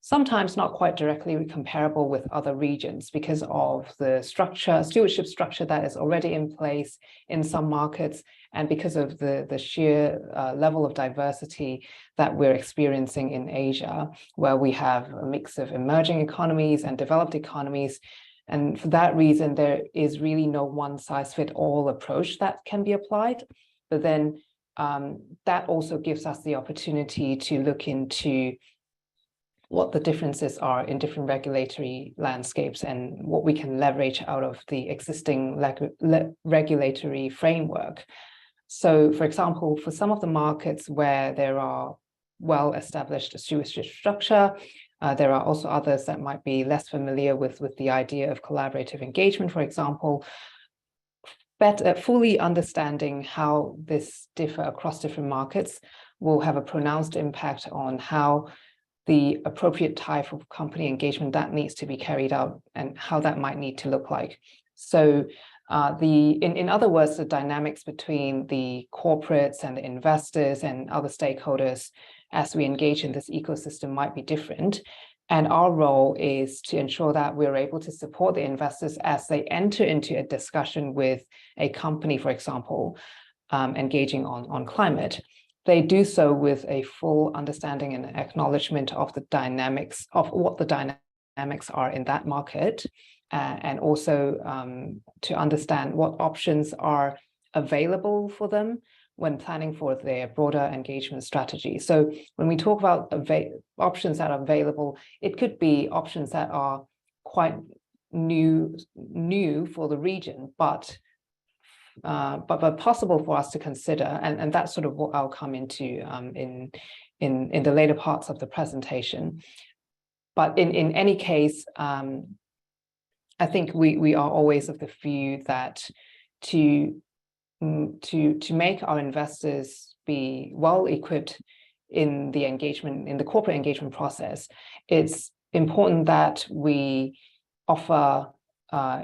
sometimes not quite directly comparable with other regions because of the stewardship structure that is already in place in some markets, and because of the sheer level of diversity that we're experiencing in Asia, where we have a mix of emerging economies and developed economies. And for that reason, there is really no one-size-fits-all approach that can be applied. But then that also gives us the opportunity to look into what the differences are in different regulatory landscapes and what we can leverage out of the existing regulatory framework. So, for example, for some of the markets where there are well-established stewardship structure, there are also others that might be less familiar with the idea of collaborative engagement, for example. Fully understanding how this differs across different markets will have a pronounced impact on how the appropriate type of company engagement that needs to be carried out and how that might need to look like. So in other words, the dynamics between the corporates and the investors and other stakeholders as we engage in this ecosystem might be different. And our role is to ensure that we're able to support the investors as they enter into a discussion with a company, for example, engaging on climate. They do so with a full understanding and acknowledgement of the dynamics of what the dynamics are in that market, and also to understand what options are available for them when planning for their broader engagement strategy. So when we talk about options that are available, it could be options that are quite new for the region, but possible for us to consider, and that's sort of what I'll come into in the later parts of the presentation. But in any case, I think we are always of the view that to make our investors be well equipped in the engagement, in the corporate engagement process, it's important that we offer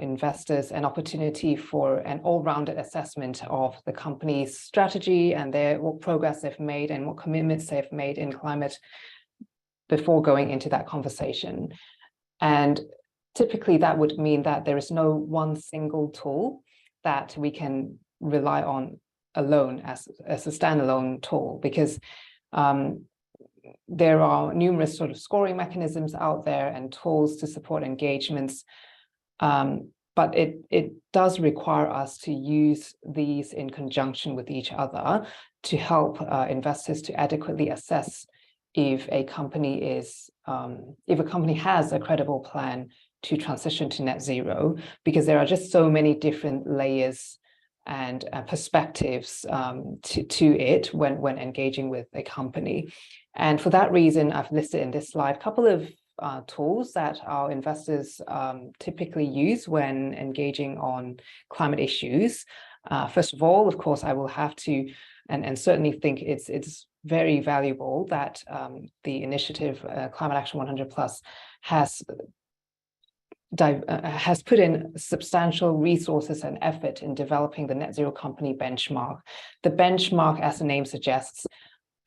investors an opportunity for an all-rounded assessment of the company's strategy and what progress they've made and what commitments they've made in climate before going into that conversation. And typically that would mean that there is no one single tool that we can rely on alone as a standalone tool, because there are numerous sort of scoring mechanisms out there and tools to support engagements. But it does require us to use these in conjunction with each other to help investors to adequately assess if a company has a credible plan to transition to net zero, because there are just so many different layers and perspectives to it when engaging with a company. And for that reason, I've listed in this slide a couple of tools that our investors typically use when engaging on climate issues. First of all, of course, I will have to, and certainly think it's very valuable that the initiative Climate Action 100+ has has put in substantial resources and effort in developing the net zero company benchmark. The benchmark, as the name suggests,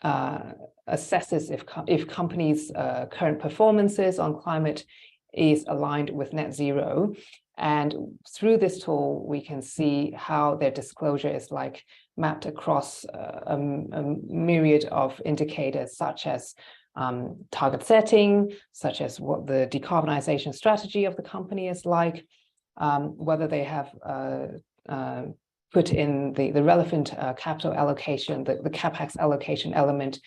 assesses if companies' current performances on climate is aligned with net zero. And through this tool, we can see how their disclosure is like mapped across a myriad of indicators, such as target setting, such as what the decarbonization strategy of the company is like, whether they have put in the relevant capital allocation, the CapEx allocation element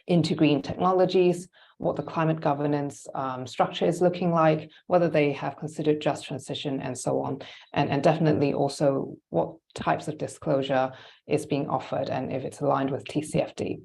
into green technologies, what the climate governance structure is looking like, whether they have considered just transition, and so on. And definitely also what types of disclosure is being offered and if it's aligned with TCFD.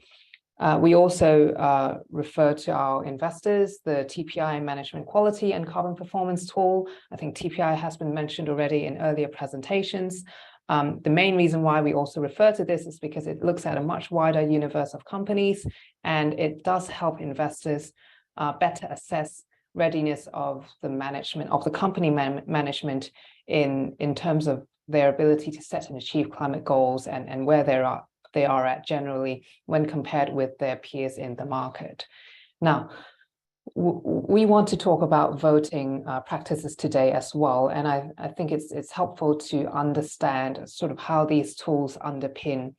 We also refer to our investors the TPI Management Quality and Carbon Performance Tool. I think TPI has been mentioned already in earlier presentations. The main reason why we also refer to this is because it looks at a much wider universe of companies, and it does help investors better assess readiness of the management, of the company management in terms of their ability to set and achieve climate goals and where they are at generally when compared with their peers in the market. Now, we want to talk about voting practices today as well, and I think it's helpful to understand sort of how these tools underpin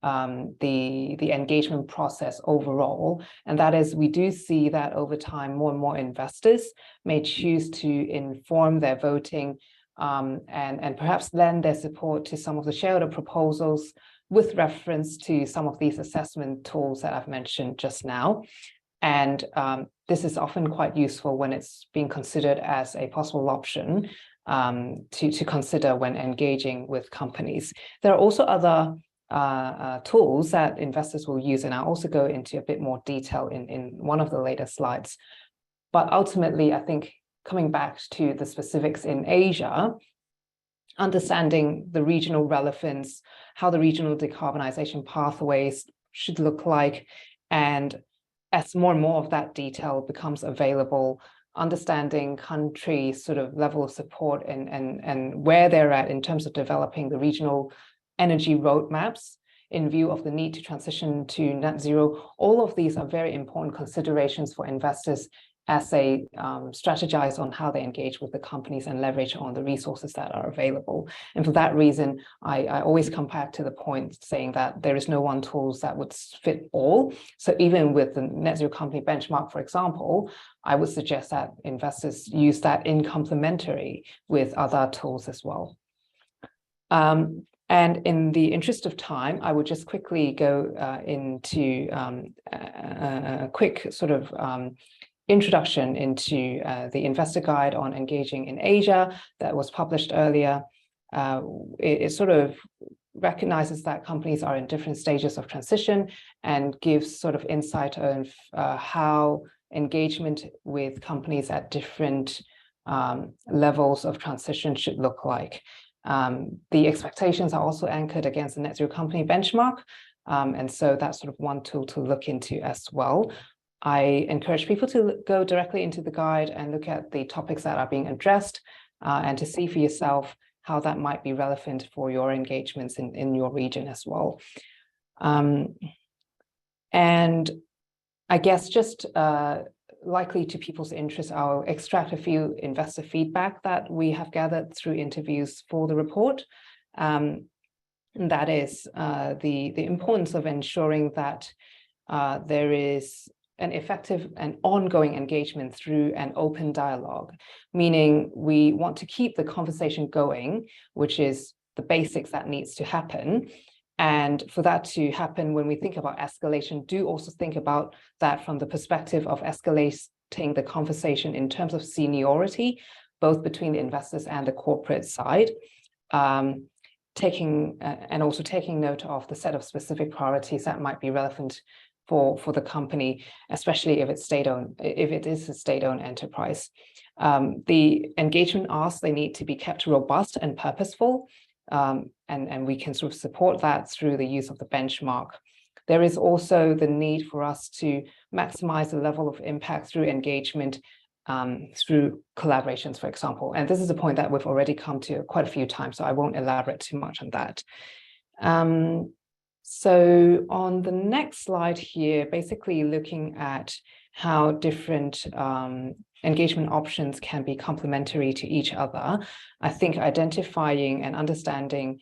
the engagement process overall. And that is, we do see that over time, more and more investors may choose to inform their voting and perhaps lend their support to some of the shareholder proposals with reference to some of these assessment tools that I've mentioned just now. And this is often quite useful when it's being considered as a possible option to consider when engaging with companies. There are also other tools that investors will use, and I'll also go into a bit more detail in one of the later slides. But ultimately, I think coming back to the specifics in Asia, understanding the regional relevance, how the regional decarbonization pathways should look like, and as more and more of that detail becomes available, understanding countries' sort of level of support and where they're at in terms of developing the regional energy roadmaps in view of the need to transition to net zero, all of these are very important considerations for investors as they strategize on how they engage with the companies and leverage on the resources that are available. And for that reason, I always come back to the point saying that there is no one tool that would fit all. So even with the net zero company benchmark, for example, I would suggest that investors use that in complementary with other tools as well. And in the interest of time, I would just quickly go into a quick sort of introduction into the investor guide on engaging in Asia that was published earlier. It sort of recognizes that companies are in different stages of transition and gives sort of insight on how engagement with companies at different levels of transition should look like. The expectations are also anchored against the net zero company benchmark. And so that's sort of one tool to look into as well. I encourage people to go directly into the guide and look at the topics that are being addressed and to see for yourself how that might be relevant for your engagements in your region as well. And I guess just likely to people's interest, I'll extract a few investor feedback that we have gathered through interviews for the report. And that is the importance of ensuring that there is an effective and ongoing engagement through an open dialogue, meaning we want to keep the conversation going, which is the basics that needs to happen. And for that to happen, when we think about escalation, do also think about that from the perspective of escalating the conversation in terms of seniority, both between the investors and the corporate side, taking note of the set of specific priorities that might be relevant for the company, especially if it's state-owned, if it is a state-owned enterprise. The engagement asks, they need to be kept robust and purposeful, and we can sort of support that through the use of the benchmark. There is also the need for us to maximize the level of impact through engagement through collaborations, for example. And this is a point that we've already come to quite a few times, so I won't elaborate too much on that. So on the next slide here, basically looking at how different engagement options can be complementary to each other, I think identifying and understanding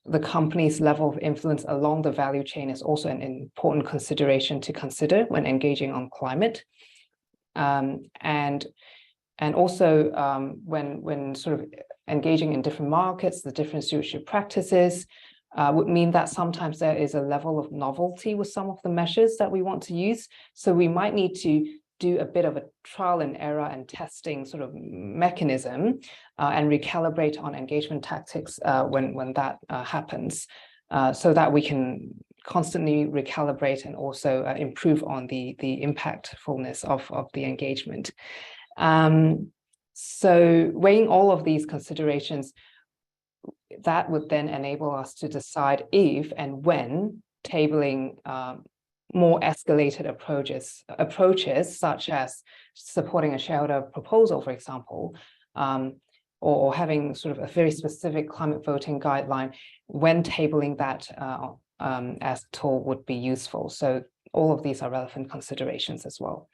the company's level of influence along the value chain is also an important consideration to consider when engaging on climate. And also when sort of engaging in different markets, the different stewardship practices would mean that sometimes there is a level of novelty with some of the measures that we want to use. So we might need to do a bit of a trial and error and testing sort of mechanism and recalibrate on engagement tactics when that happens, so that we can constantly recalibrate and also improve on the impactfulness of the engagement. So weighing all of these considerations, that would then enable us to decide if and when tabling more escalated approaches such as supporting a shareholder proposal, for example, or having sort of a very specific climate voting guideline, when tabling that as a tool would be useful. So all of these are relevant considerations as well.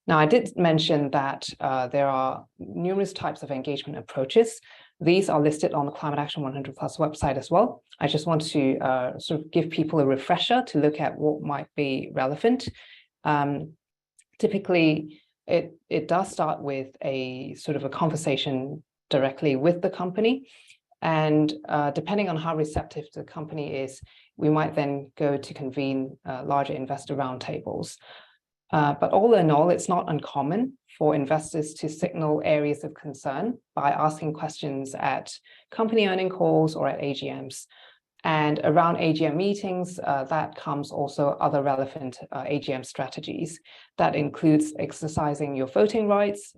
Now, I did mention that there are numerous types of engagement approaches. These are listed on the Climate Action 100+ website as well. I just want to sort of give people a refresher to look at what might be relevant. Typically, it does start with a sort of a conversation directly with the company. And depending on how receptive the company is, we might then go to convene larger investor roundtables. But all in all, it's not uncommon for investors to signal areas of concern by asking questions at company earning calls or at AGMs. And around AGM meetings, that comes also other relevant AGM strategies. That includes exercising your voting rights.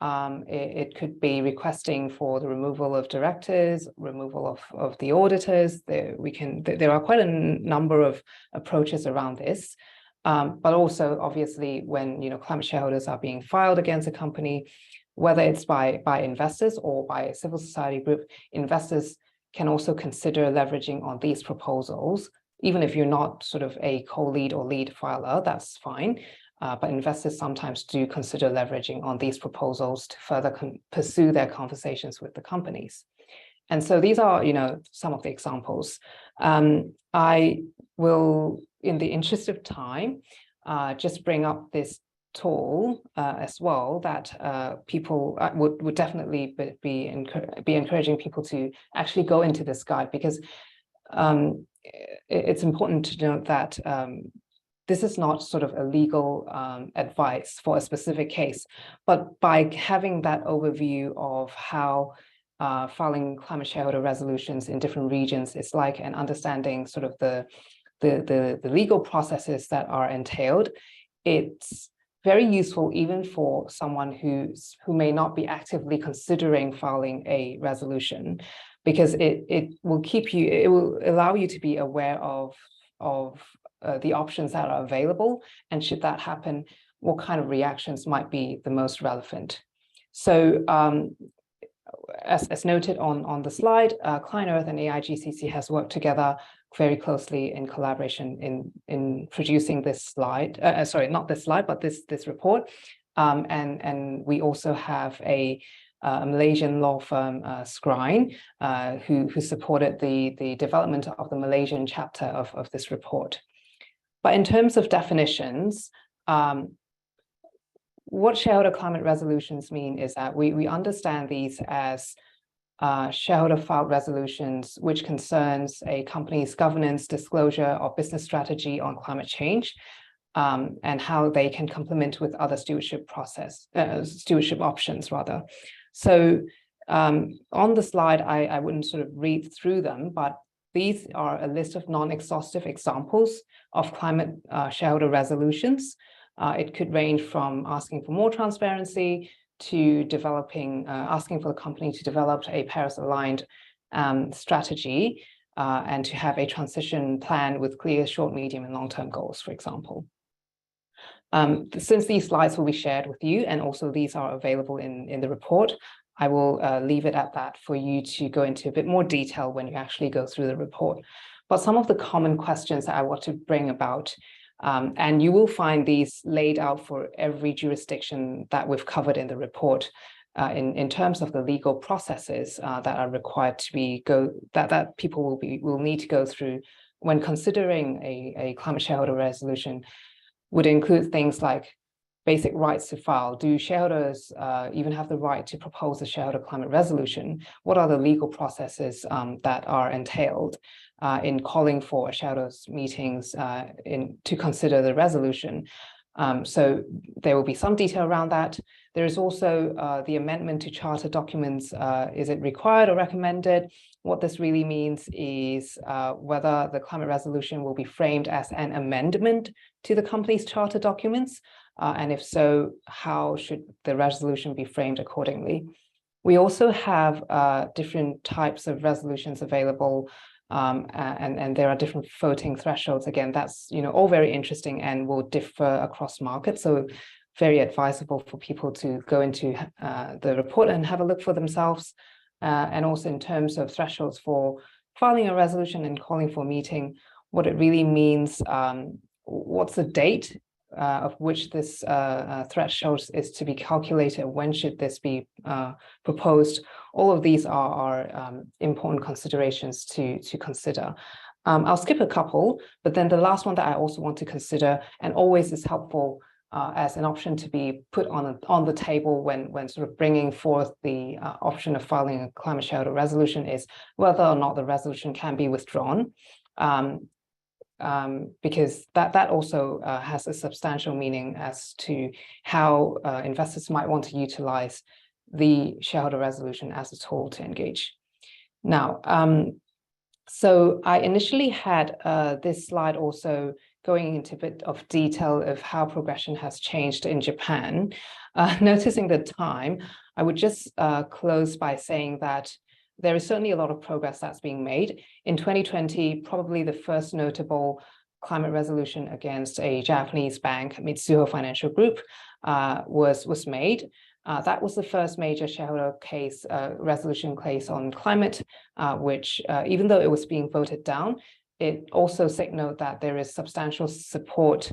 It could be requesting for the removal of directors, removal of the auditors. There are quite a number of approaches around this. But also, obviously, when climate shareholders are being filed against a company, whether it's by investors or by a civil society group, investors can also consider leveraging on these proposals. Even if you're not sort of a co-lead or lead filer, that's fine. But investors sometimes do consider leveraging on these proposals to further pursue their conversations with the companies. And so these are, some of the examples. I will, in the interest of time, just bring up this tool as well that people would definitely be encouraging people to actually go into this guide, because it's important to note that this is not sort of a legal advice for a specific case, but by having that overview of how filing climate shareholder resolutions in different regions is like, and understanding sort of the legal processes that are entailed, it's very useful even for someone who may not be actively considering filing a resolution, because it will allow you to be aware of the options that are available, and should that happen, what kind of reactions might be the most relevant. So as noted on the slide, Klein Earth and AIGCC has worked together very closely in collaboration in producing this slide. Sorry, not this slide, but this report. And we also have a Malaysian law firm, Scrine, who supported the development of the Malaysian chapter of this report. But in terms of definitions, what shareholder climate resolutions mean is that we understand these as shareholder filed resolutions which concerns a company's governance, disclosure, or business strategy on climate change, and how they can complement with other stewardship options rather. So on the slide, I wouldn't sort of read through them, but these are a list of non-exhaustive examples of climate shareholder resolutions. It could range from asking for more transparency to asking for the company to develop a Paris-aligned strategy and to have a transition plan with clear short, medium, and long-term goals, for example. Since these slides will be shared with you, and also these are available in the report, I will leave it at that for you to go into a bit more detail when you actually go through the report. But some of the common questions that I want to bring about, and you will find these laid out for every jurisdiction that we've covered in the report, in terms of the legal processes that are required to be that people will need to go through when considering a climate shareholder resolution, would include things like basic rights to file. Do shareholders even have the right to propose a shareholder climate resolution? What are the legal processes that are entailed in calling for shareholders meetings to consider the resolution? So there will be some detail around that. There is also the amendment to charter documents. Is it required or recommended? What this really means is whether the climate resolution will be framed as an amendment to the company's charter documents, and if so, how should the resolution be framed accordingly? We also have different types of resolutions available, and there are different voting thresholds. Again, that's all very interesting and will differ across markets. So very advisable for people to go into the report and have a look for themselves. And also in terms of thresholds for filing a resolution and calling for a meeting, what it really means, what's the date of which this threshold is to be calculated, when should this be proposed. All of these are important considerations to consider. I'll skip a couple, but then the last one that I also want to consider, and always is helpful as an option to be put on the table when sort of bringing forth the option of filing a climate shareholder resolution, is whether or not the resolution can be withdrawn. Because that also has a substantial meaning as to how investors might want to utilize the shareholder resolution as a tool to engage. Now, so I initially had this slide also going into a bit of detail of how progression has changed in Japan. Noticing the time, I would just close by saying that there is certainly a lot of progress that's being made. In 2020, probably the first notable climate resolution against a Japanese bank, Mitsuho Financial Group, was made. That was the first major shareholder case, resolution case on climate, which even though it was being voted down, it also signaled that there is substantial support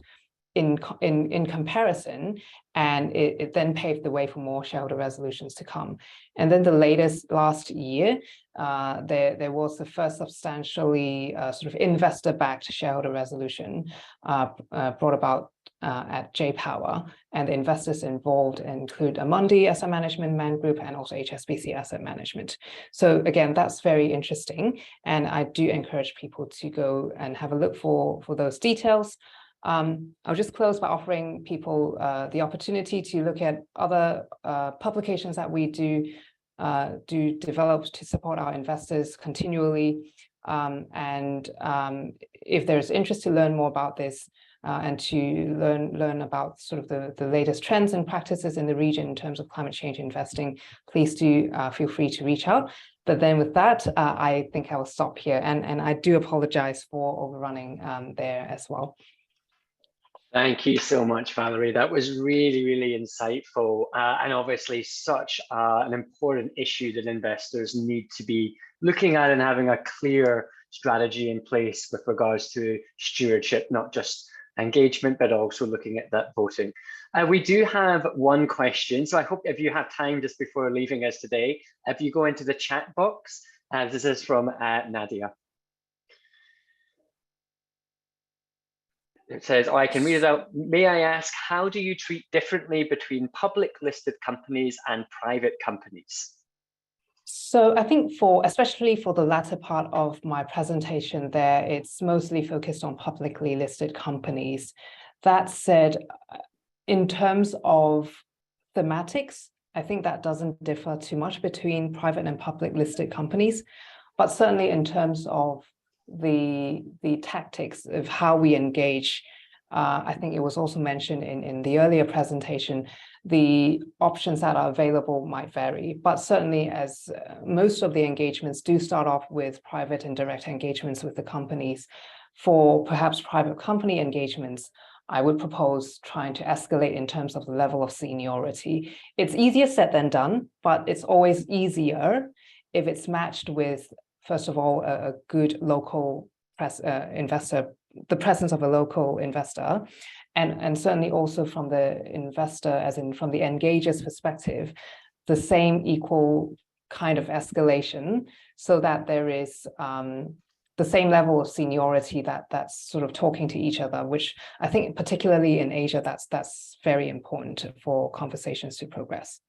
in comparison, and it then paved the way for more shareholder resolutions to come. And then the latest last year, there was the first substantially sort of investor-backed shareholder resolution brought about at J-Power, and the investors involved include Amundi Asset Management, Man Group, and also HSBC Asset Management. So again, that's very interesting, and I do encourage people to go and have a look for those details. I'll just close by offering people the opportunity to look at other publications that we do develop to support our investors continually. And if there's interest to learn more about this and to learn about sort of the latest trends and practices in the region in terms of climate change investing, please do feel free to reach out. But then with that, I think I will stop here, and I do apologize for overrunning there as well. Thank you so much, Valerie. That was really, really insightful, and obviously such an important issue that investors need to be looking at and having a clear strategy in place with regards to stewardship, not just engagement, but also looking at that voting. We do have one question, so I hope if you have time just before leaving us today, if you go into the chat box, this is from Nadia. It says, I can read it out. May I ask, how do you treat differently between public listed companies and private companies? So I think especially for the latter part of my presentation there, it's mostly focused on publicly listed companies. That said, in terms of thematics, I think that doesn't differ too much between private and public listed companies, but certainly in terms of the tactics of how we engage, I think it was also mentioned in the earlier presentation, the options that are available might vary, but certainly as most of the engagements do start off with private and direct engagements with the companies. For perhaps private company engagements, I would propose trying to escalate in terms of the level of seniority. It's easier said than done, but it's always easier if it's matched with, first of all, a good local investor, the presence of a local investor, and certainly also from the investor, as in from the engager's perspective, the same equal kind of escalation, so that there is the same level of seniority that's sort of talking to each other, which I think particularly in Asia, that's very important for conversations to progress.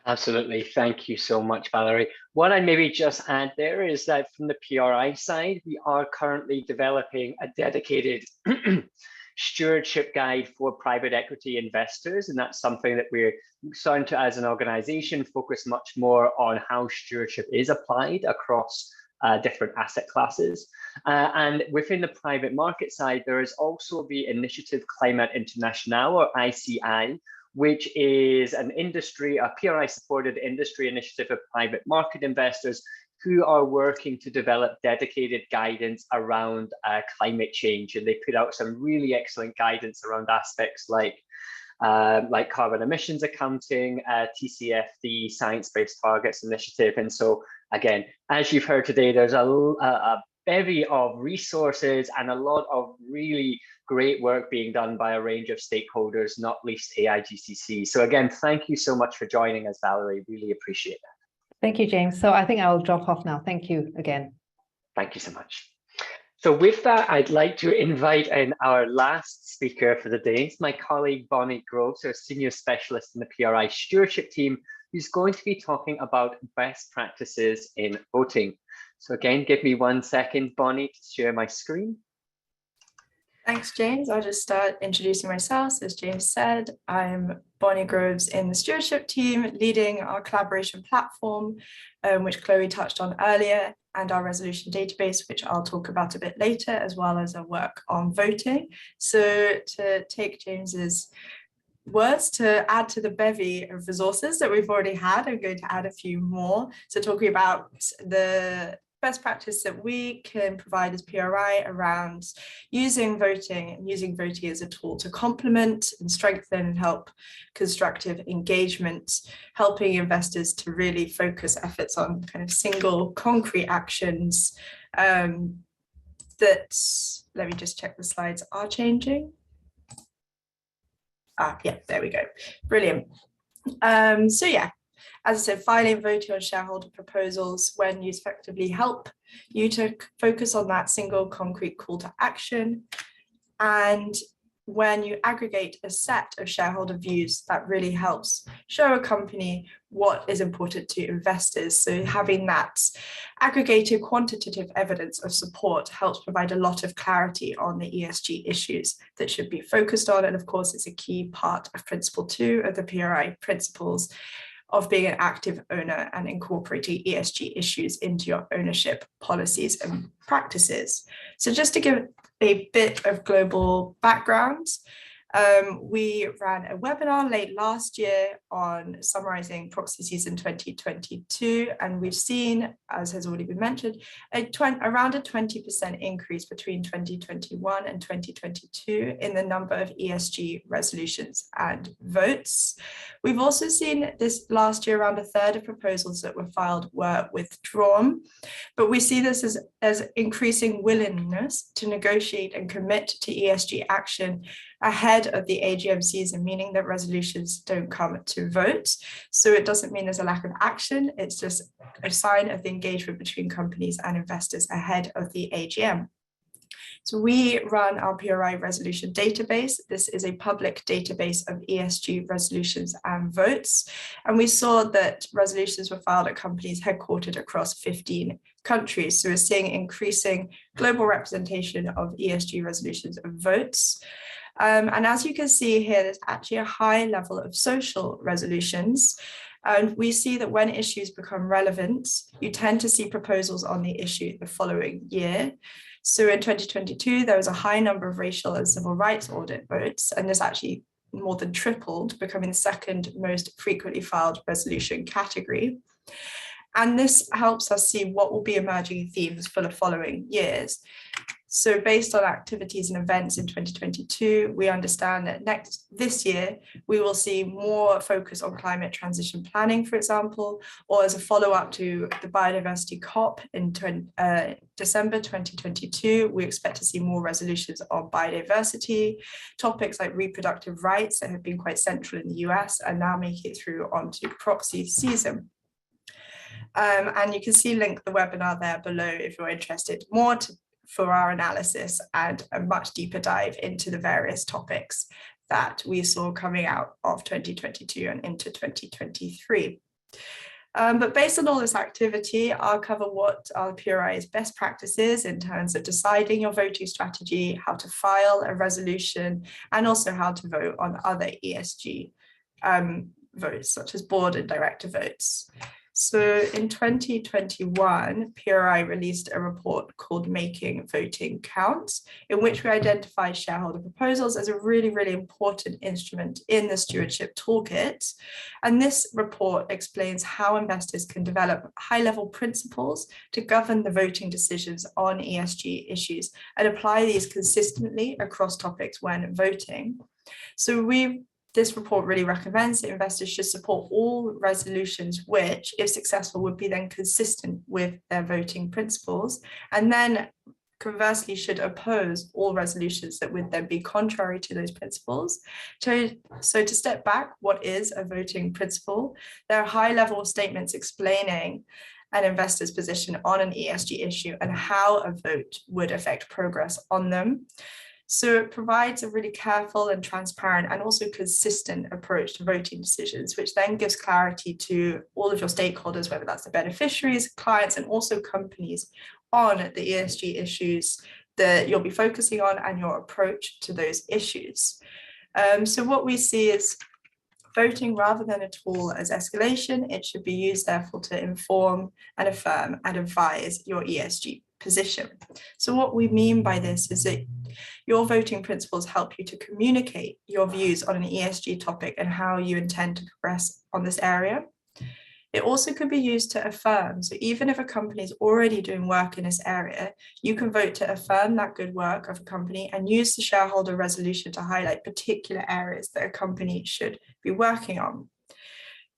Absolutely. Thank you so much, Valerie. What I maybe just add there is that from the PRI side, we are currently developing a dedicated stewardship guide for private equity investors. And that's something that we're starting to, as an organization, focus much more on how stewardship is applied across different asset classes. And within the private market side, there is also the Initiative Climate International, or ICI, which is an industry, a PRI-supported industry initiative of private market investors who are working to develop dedicated guidance around climate change. And they put out some really excellent guidance around aspects like carbon emissions accounting, TCFD, Science-Based Targets Initiative. And so, again, as you've heard today, there's a bevy of resources and a lot of really great work being done by a range of stakeholders, not least AIGCC. So again, thank you so much for joining us, Valerie. Really appreciate that. Thank you, James. So I think I will drop off now. Thank you again. Thank you so much. So with that, I'd like to invite in our last speaker for the day. It's my colleague, Bonnie Groves, our senior specialist in the PRI stewardship team, who's going to be talking about best practices in voting. So again, give me 1 second, Bonnie, to share my screen. Thanks, James. I'll just start introducing myself. As James said, I'm Bonnie Groves in the stewardship team, leading our collaboration platform, which Chloe touched on earlier, and our resolution database, which I'll talk about a bit later, as well as our work on voting. So to take James's words, to add to the bevy of resources that we've already had, I'm going to add a few more. So talking about the best practice that we can provide as PRI around using voting and using voting as a tool to complement and strengthen and help constructive engagement, helping investors to really focus efforts on kind of single concrete actions that, let me just check the slides are changing. Yeah, there we go. Brilliant. So yeah, as I said, filing and voting on shareholder proposals when used effectively help you to focus on that single concrete call to action. And when you aggregate a set of shareholder views, that really helps show a company what is important to investors. So having that aggregated quantitative evidence of support helps provide a lot of clarity on the ESG issues that should be focused on. And of course, it's a key part of Principle 2 of the PRI principles of being an active owner and incorporating ESG issues into your ownership policies and practices. So just to give a bit of global background, we ran a webinar late last year on summarizing proxy season 2022, and we've seen, as has already been mentioned, around a 20% increase between 2021 and 2022 in the number of ESG resolutions and votes. We've also seen this last year around a third of proposals that were filed were withdrawn, but we see this as increasing willingness to negotiate and commit to ESG action ahead of the AGM season, meaning that resolutions don't come to vote. So it doesn't mean there's a lack of action, it's just a sign of the engagement between companies and investors ahead of the AGM. So we run our PRI resolution database. This is a public database of ESG resolutions and votes. And we saw that resolutions were filed at companies headquartered across 15 countries. So we're seeing increasing global representation of ESG resolutions and votes. And as you can see here, there's actually a high level of social resolutions. And we see that when issues become relevant, you tend to see proposals on the issue the following year. So in 2022, there was a high number of racial and civil rights audit votes, and this actually more than tripled, becoming the second most frequently filed resolution category. And this helps us see what will be emerging themes for the following years. So based on activities and events in 2022, we understand that this year, we will see more focus on climate transition planning, for example, or as a follow-up to the biodiversity COP in December 2022, we expect to see more resolutions on biodiversity. Topics like reproductive rights that have been quite central in the US are now making it through onto proxy season. And you can see link the webinar there below if you're interested more for our analysis and a much deeper dive into the various topics that we saw coming out of 2022 and into 2023. But based on all this activity, I'll cover what are PRI's best practices in terms of deciding your voting strategy, how to file a resolution, and also how to vote on other ESG votes, such as board and director votes. So in 2021, PRI released a report called Making Voting Count, in which we identified shareholder proposals as a really, really important instrument in the stewardship toolkit. And this report explains how investors can develop high-level principles to govern the voting decisions on ESG issues and apply these consistently across topics when voting. So this report really recommends that investors should support all resolutions which, if successful, would be then consistent with their voting principles, and then conversely should oppose all resolutions that would then be contrary to those principles. So to step back, what is a voting principle? There are high-level statements explaining an investor's position on an ESG issue and how a vote would affect progress on them. So it provides a really careful and transparent and also consistent approach to voting decisions, which then gives clarity to all of your stakeholders, whether that's the beneficiaries, clients, and also companies, on the ESG issues that you'll be focusing on and your approach to those issues. So what we see is voting rather than a tool as escalation. It should be used therefore to inform and affirm and advise your ESG position. So what we mean by this is that your voting principles help you to communicate your views on an ESG topic and how you intend to progress on this area. It also could be used to affirm. So even if a company is already doing work in this area, you can vote to affirm that good work of a company and use the shareholder resolution to highlight particular areas that a company should be working on.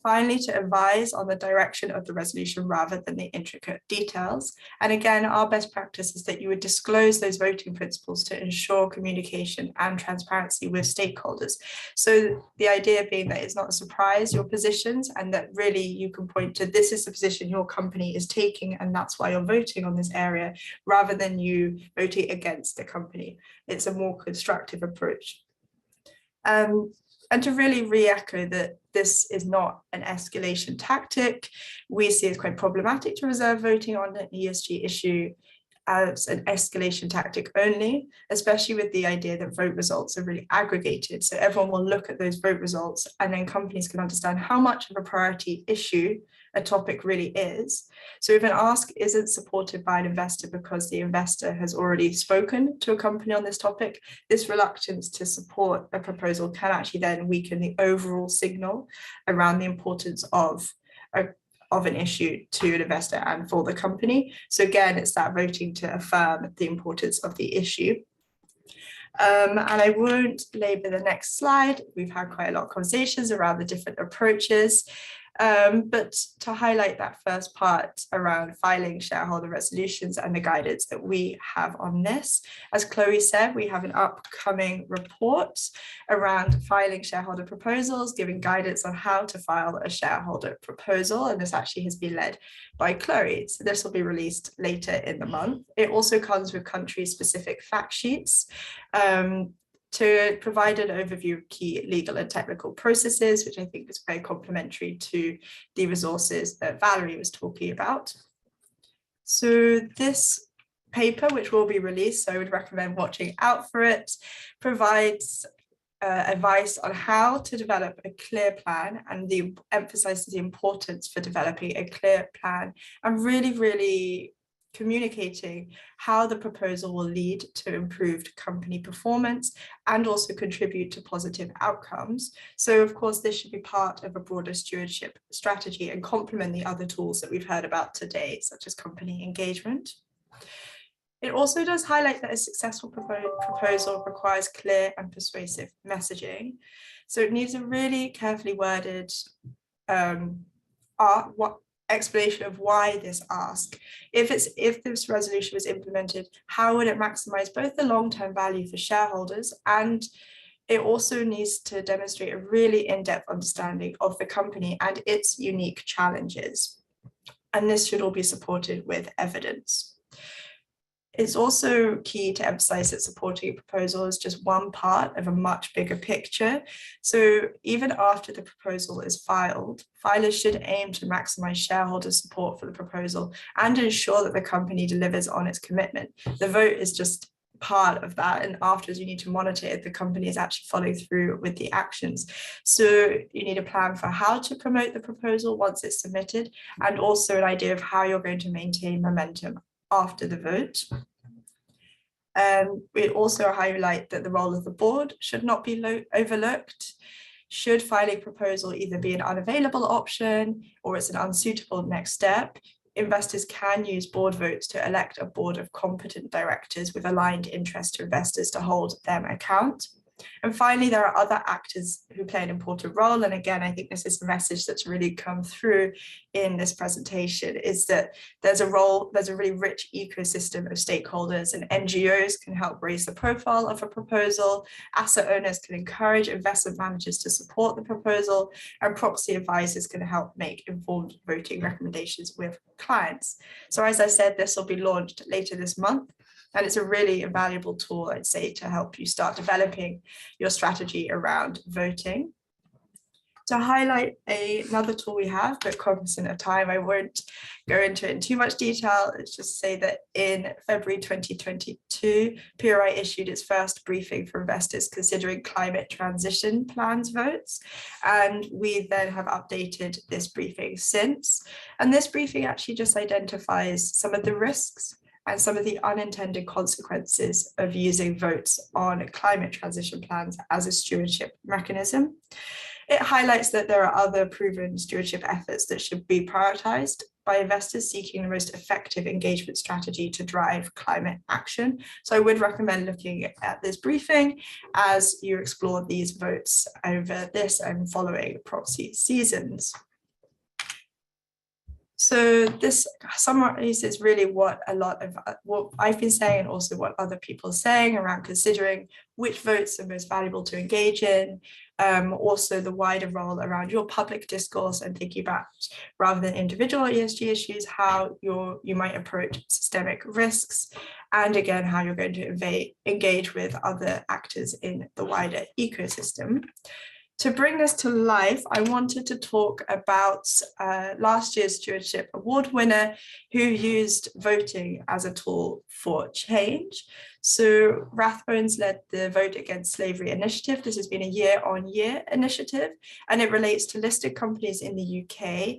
Finally, to advise on the direction of the resolution rather than the intricate details. And again, our best practice is that you would disclose those voting principles to ensure communication and transparency with stakeholders. So the idea being that it's not a surprise, your positions, and that really you can point to this is the position your company is taking and that's why you're voting on this area, rather than you voting against the company. It's a more constructive approach. And to really re-echo that this is not an escalation tactic, we see it quite problematic to reserve voting on an ESG issue as an escalation tactic only, especially with the idea that vote results are really aggregated. So everyone will look at those vote results and then companies can understand how much of a priority issue a topic really is. So if an ask isn't supported by an investor because the investor has already spoken to a company on this topic, this reluctance to support a proposal can actually then weaken the overall signal around the importance of an issue to an investor and for the company. So again, it's that voting to affirm the importance of the issue. And I won't labor the next slide. We've had quite a lot of conversations around the different approaches. But to highlight that first part around filing shareholder resolutions and the guidance that we have on this, as Chloe said, we have an upcoming report around filing shareholder proposals, giving guidance on how to file a shareholder proposal. And this actually has been led by Chloe. So this will be released later in the month. It also comes with country-specific fact sheets to provide an overview of key legal and technical processes, which I think is very complementary to the resources that Valerie was talking about. So this paper, which will be released, so I would recommend watching out for it, provides advice on how to develop a clear plan, and emphasizes the importance for developing a clear plan and really communicating how the proposal will lead to improved company performance and also contribute to positive outcomes. So of course, this should be part of a broader stewardship strategy and complement the other tools that we've heard about today, such as company engagement. It also does highlight that a successful proposal requires clear and persuasive messaging. So it needs a really carefully worded explanation of why this ask. If this resolution was implemented, how would it maximize both the long-term value for shareholders, and it also needs to demonstrate a really in-depth understanding of the company and its unique challenges. And this should all be supported with evidence. It's also key to emphasize that supporting a proposal is just one part of a much bigger picture. So even after the proposal is filed, filers should aim to maximize shareholder support for the proposal and ensure that the company delivers on its commitment. The vote is just part of that, and afterwards you need to monitor if the company is actually following through with the actions. So you need a plan for how to promote the proposal once it's submitted, and also an idea of how you're going to maintain momentum after the vote. We also highlight that the role of the board should not be overlooked. Should filing a proposal either be an unavailable option or it's an unsuitable next step, investors can use board votes to elect a board of competent directors with aligned interest to investors to hold them account. And finally, there are other actors who play an important role. And again, I think this is the message that's really come through in this presentation, is that there's a really rich ecosystem of stakeholders, and NGOs can help raise the profile of a proposal. Asset owners can encourage investment managers to support the proposal, and proxy advisors can help make informed voting recommendations with clients. So as I said, this will be launched later this month. And it's a really invaluable tool, I'd say, to help you start developing your strategy around voting. To highlight another tool we have, but cognizant of time, I won't go into it in too much detail. It's just to say that in February 2022, PRI issued its first briefing for investors considering climate transition plans votes. And we then have updated this briefing since. And this briefing actually just identifies some of the risks and some of the unintended consequences of using votes on climate transition plans as a stewardship mechanism. It highlights that there are other proven stewardship efforts that should be prioritized by investors seeking the most effective engagement strategy to drive climate action. So I would recommend looking at this briefing as you explore these votes over this and following proxy seasons. So this summarizes really what I've been saying, and also what other people are saying around considering which votes are most valuable to engage in, also the wider role around your public discourse and thinking about, rather than individual ESG issues, how you might approach systemic risks, and again, how you're going to engage with other actors in the wider ecosystem. To bring this to life, I wanted to talk about last year's Stewardship Award winner who used voting as a tool for change. So Rathbones led the Vote Against Slavery initiative. This has been a year-on-year initiative, and it relates to listed companies in the UK,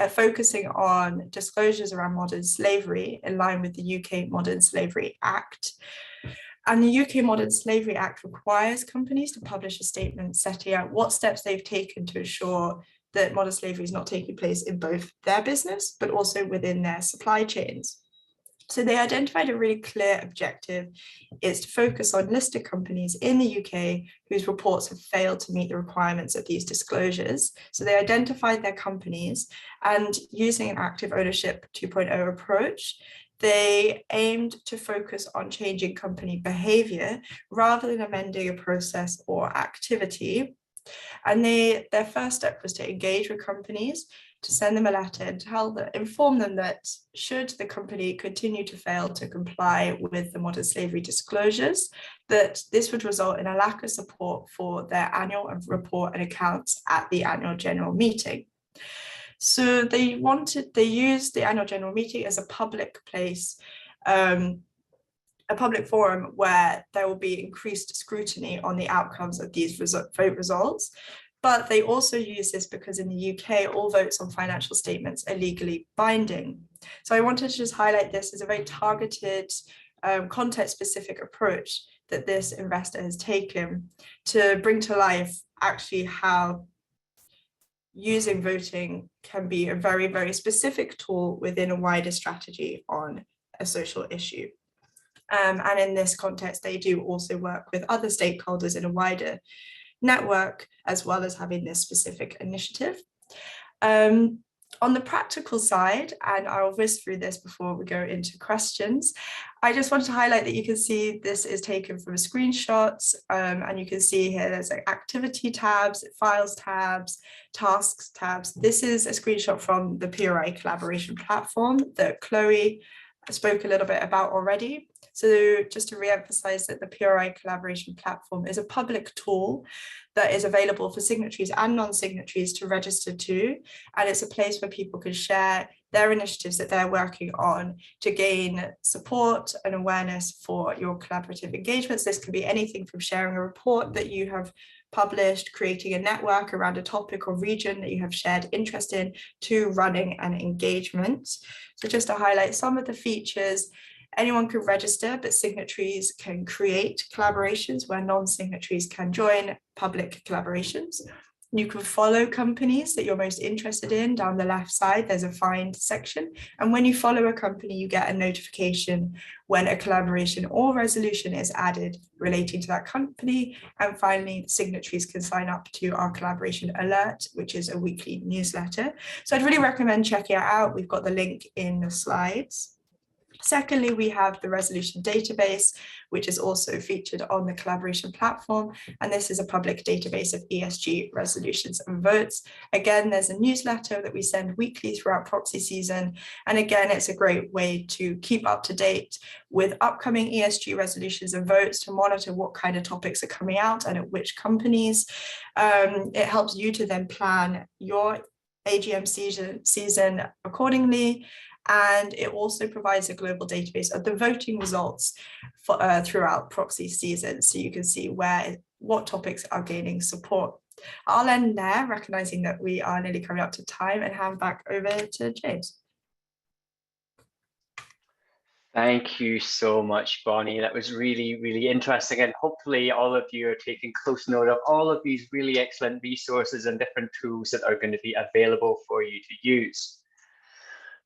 focusing on disclosures around modern slavery in line with the UK Modern Slavery Act. And the UK Modern Slavery Act requires companies to publish a statement setting out what steps they've taken to ensure that modern slavery is not taking place in both their business, but also within their supply chains. So they identified a really clear objective, is to focus on listed companies in the UK whose reports have failed to meet the requirements of these disclosures. So they identified their companies, and using an active ownership 2.0 approach, they aimed to focus on changing company behavior rather than amending a process or activity. And their first step was to engage with companies, to send them a letter and inform them that should the company continue to fail to comply with the modern slavery disclosures, that this would result in a lack of support for their annual report and accounts at the annual general meeting. So they used the annual general meeting as a public place, a public forum where there will be increased scrutiny on the outcomes of these vote results. But they also use this because in the UK, all votes on financial statements are legally binding. So I wanted to just highlight this as a very targeted, context-specific approach that this investor has taken to bring to life actually how using voting can be a very, very specific tool within a wider strategy on a social issue. And in this context, they do also work with other stakeholders in a wider network, as well as having this specific initiative. On the practical side, and I'll whiz through this before we go into questions, I just want to highlight that you can see this is taken from screenshots, and you can see here there's like activity tabs, files tabs, tasks tabs. This is a screenshot from the PRI collaboration platform that Chloe spoke a little bit about already. So just to re-emphasize that the PRI collaboration platform is a public tool that is available for signatories and non-signatories to register to, and it's a place where people can share their initiatives that they're working on to gain support and awareness for your collaborative engagements. This can be anything from sharing a report that you have published, creating a network around a topic or region that you have shared interest in, to running an engagement. So just to highlight some of the features, anyone can register, but signatories can create collaborations where non-signatories can join public collaborations. You can follow companies that you're most interested in. Down the left side, there's a find section. And when you follow a company, you get a notification when a collaboration or resolution is added relating to that company. And finally, signatories can sign up to our collaboration alert, which is a weekly newsletter. So I'd really recommend checking it out. We've got the link in the slides. Secondly, we have the resolution database, which is also featured on the collaboration platform. And this is a public database of ESG resolutions and votes. Again, there's a newsletter that we send weekly throughout proxy season. And again, it's a great way to keep up to date with upcoming ESG resolutions and votes, to monitor what kind of topics are coming out and at which companies. It helps you to then plan your AGM season accordingly. And it also provides a global database of the voting results for, throughout proxy season, so you can see what topics are gaining support. I'll end there, recognizing that we are nearly coming up to time, and hand back over to James. Thank you so much, Bonnie. That was really, really interesting. And hopefully all of you are taking close note of all of these really excellent resources and different tools that are going to be available for you to use.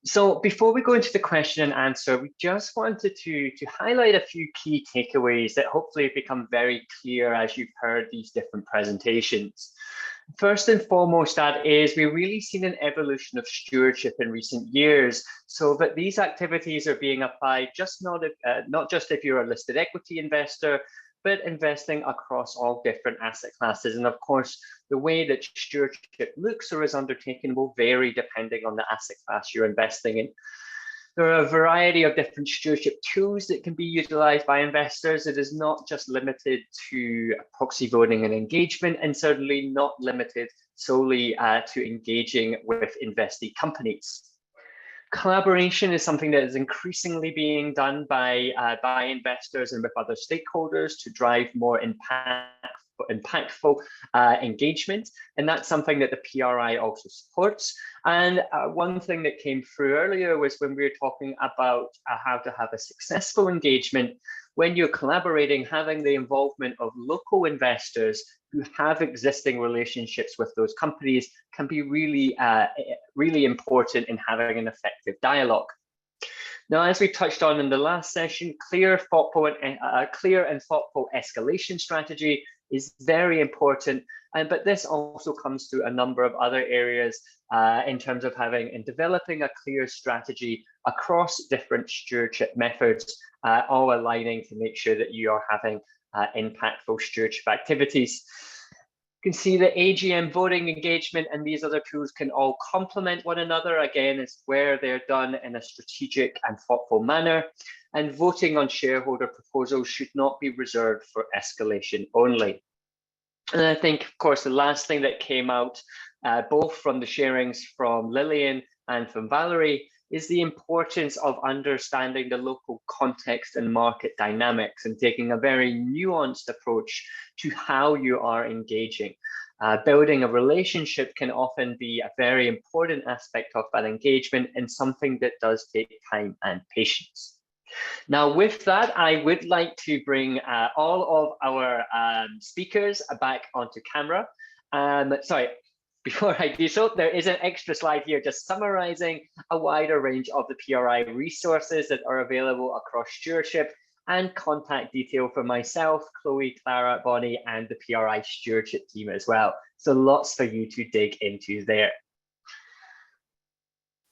So before we go into the question and answer, we just wanted to highlight a few key takeaways that hopefully have become very clear as you've heard these different presentations. First and foremost, that is, we've really seen an evolution of stewardship in recent years, so that these activities are being applied not just if you're a listed equity investor, but investing across all different asset classes. And of course, the way that stewardship looks or is undertaken will vary depending on the asset class you're investing in. There are a variety of different stewardship tools that can be utilized by investors. It is not just limited to proxy voting and engagement, and certainly not limited solely to engaging with investee companies. Collaboration is something that is increasingly being done by investors and with other stakeholders to drive more impactful engagement, and that's something that the PRI also supports. And one thing that came through earlier was when we were talking about how to have a successful engagement. When you're collaborating, having the involvement of local investors who have existing relationships with those companies can be really, really important in having an effective dialogue. Now, as we touched on in the last session, clear and thoughtful escalation strategy is very important, but this also comes through a number of other areas in terms of having and developing a clear strategy across different stewardship methods, all aligning to make sure that you are having impactful stewardship activities. You can see that AGM voting, engagement, and these other tools can all complement one another. Again, it's where they're done in a strategic and thoughtful manner. And voting on shareholder proposals should not be reserved for escalation only. And I think, of course, the last thing that came out, both from the sharings from Lillian and from Valerie, is the importance of understanding the local context and market dynamics and taking a very nuanced approach to how you are engaging. Building a relationship can often be a very important aspect of that engagement and something that does take time and patience. Now, with that, I would like to bring all of our speakers back onto camera. Sorry, before I do so, there is an extra slide here just summarizing a wider range of the PRI resources that are available across stewardship and contact detail for myself, Chloe, Clara, Bonnie, and the PRI stewardship team as well. So lots for you to dig into there.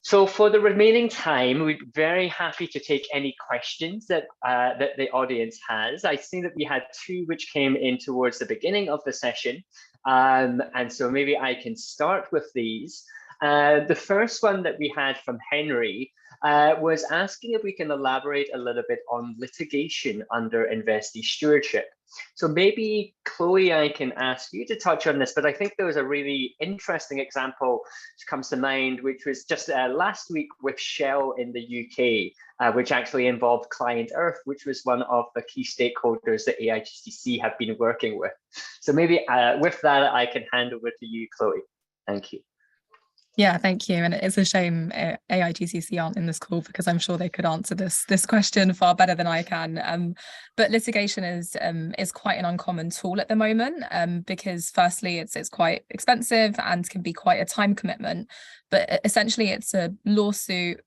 So for the remaining time, we'd be very happy to take any questions that, that the audience has. I see that we had two which came in towards the beginning of the session. And so maybe I can start with these. The first one that we had from Henry was asking if we can elaborate a little bit on litigation under investee stewardship. So maybe, Chloe, I can ask you to touch on this, but I think there was a really interesting example which comes to mind, which was just last week with Shell in the UK, which actually involved Client Earth, which was one of the key stakeholders that AIGCC have been working with. So maybe with that, I can hand over to you, Chloe. Thank you. Yeah, thank you. And it's a shame AIGCC aren't in this call because I'm sure they could answer this question far better than I can. But litigation is quite an uncommon tool at the moment because firstly, it's quite expensive and can be quite a time commitment. But essentially, it's a lawsuit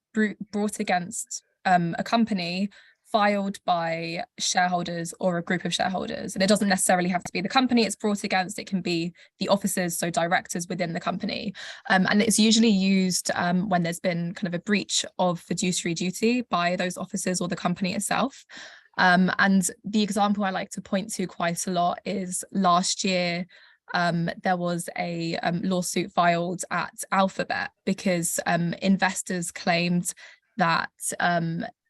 brought against a company filed by shareholders or a group of shareholders. And it doesn't necessarily have to be the company it's brought against. It can be the officers, so directors within the company. And it's usually used when there's been kind of a breach of fiduciary duty by those officers or the company itself. And the example I like to point to quite a lot is last year, there was a lawsuit filed at Alphabet because investors claimed that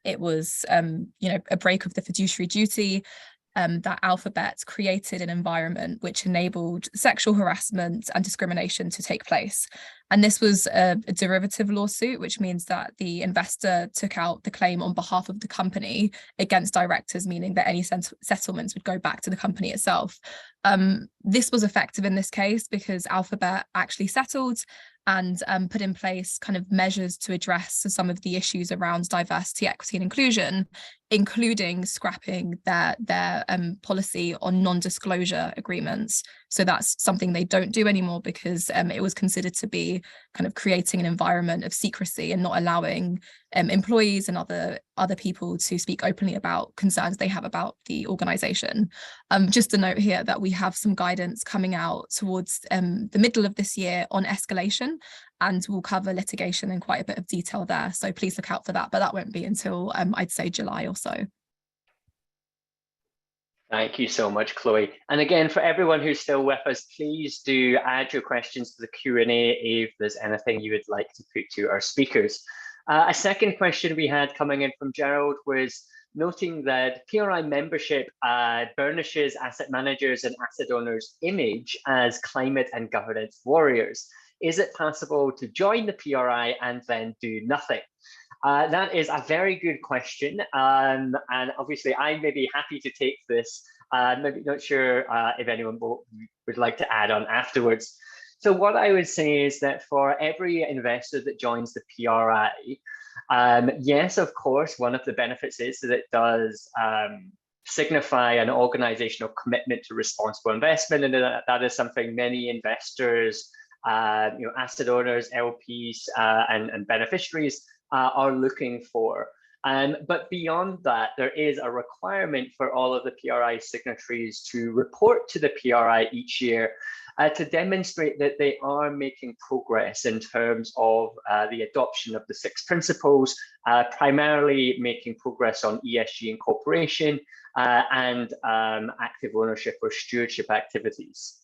it was, a break of the fiduciary duty, that Alphabet created an environment which enabled sexual harassment and discrimination to take place. And this was a derivative lawsuit, which means that the investor took out the claim on behalf of the company against directors, meaning that any settlements would go back to the company itself. This was effective in this case because Alphabet actually settled and put in place kind of measures to address some of the issues around diversity, equity and inclusion, including scrapping their policy on non-disclosure agreements. So that's something they don't do anymore because it was considered to be kind of creating an environment of secrecy and not allowing employees and other people to speak openly about concerns they have about the organization. Just a note here that we have some guidance coming out towards the middle of this year on escalation, and we'll cover litigation in quite a bit of detail there. So please look out for that, but that won't be until I'd say July or so. Thank you so much, Chloe. And again, for everyone who's still with us, please do add your questions to the Q&A if there's anything you would like to put to our speakers. A second question we had coming in from Gerald was noting that PRI membership burnishes asset managers and asset owners' image as climate and governance warriors. Is it possible to join the PRI and then do nothing? That is a very good question, and obviously I may be happy to take this. Maybe not sure if anyone would like to add on afterwards. So what I would say is that for every investor that joins the PRI, yes, of course, one of the benefits is that it does signify an organizational commitment to responsible investment, and that is something many investors, asset owners, LPs, and beneficiaries are looking for. But beyond that, there is a requirement for all of the PRI signatories to report to the PRI each year to demonstrate that they are making progress in terms of the adoption of the 6 principles, primarily making progress on ESG incorporation and active ownership or stewardship activities.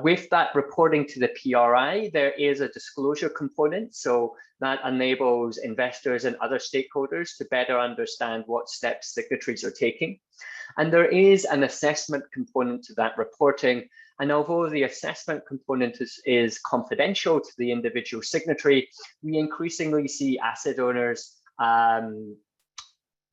With that reporting to the PRI, there is a disclosure component. So that enables investors and other stakeholders to better understand what steps signatories are taking. And there is an assessment component to that reporting. And although the assessment component is confidential to the individual signatory, we increasingly see asset owners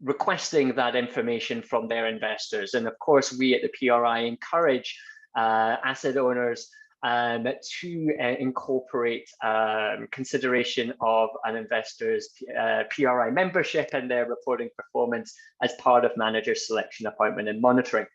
requesting that information from their investors. And of course, we at the PRI encourage asset owners to incorporate consideration of an investor's PRI membership and their reporting performance as part of manager selection, appointment, and monitoring.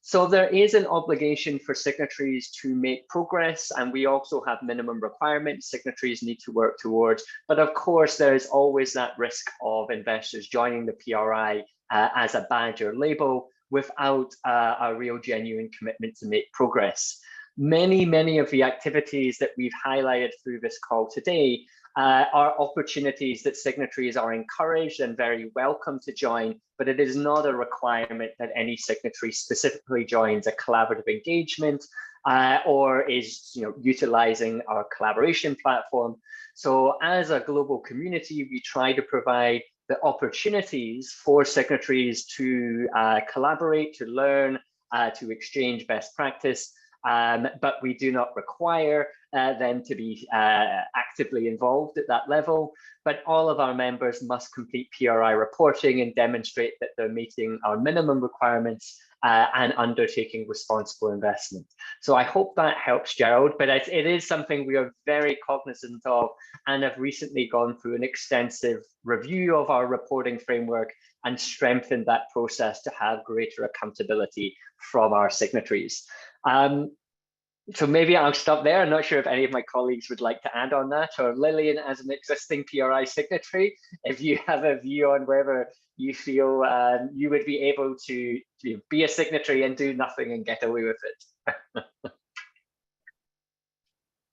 So there is an obligation for signatories to make progress, and we also have minimum requirements signatories need to work towards. But of course, there is always that risk of investors joining the PRI as a badge or label without a real genuine commitment to make progress. Many of the activities that we've highlighted through this call today are opportunities that signatories are encouraged and very welcome to join, but it is not a requirement that any signatory specifically joins a collaborative engagement or is utilizing our collaboration platform. So as a global community, we try to provide the opportunities for signatories to collaborate, to learn, to exchange best practice, but we do not require them to be actively involved at that level. But all of our members must complete PRI reporting and demonstrate that they're meeting our minimum requirements and undertaking responsible investment. So I hope that helps, Gerald, but it is something we are very cognizant of and have recently gone through an extensive review of our reporting framework and strengthened that process to have greater accountability from our signatories. So maybe I'll stop there. I'm not sure if any of my colleagues would like to add on that, or Lillian, as an existing PRI signatory, if you have a view on whether you feel you would be able to be a signatory and do nothing and get away with it.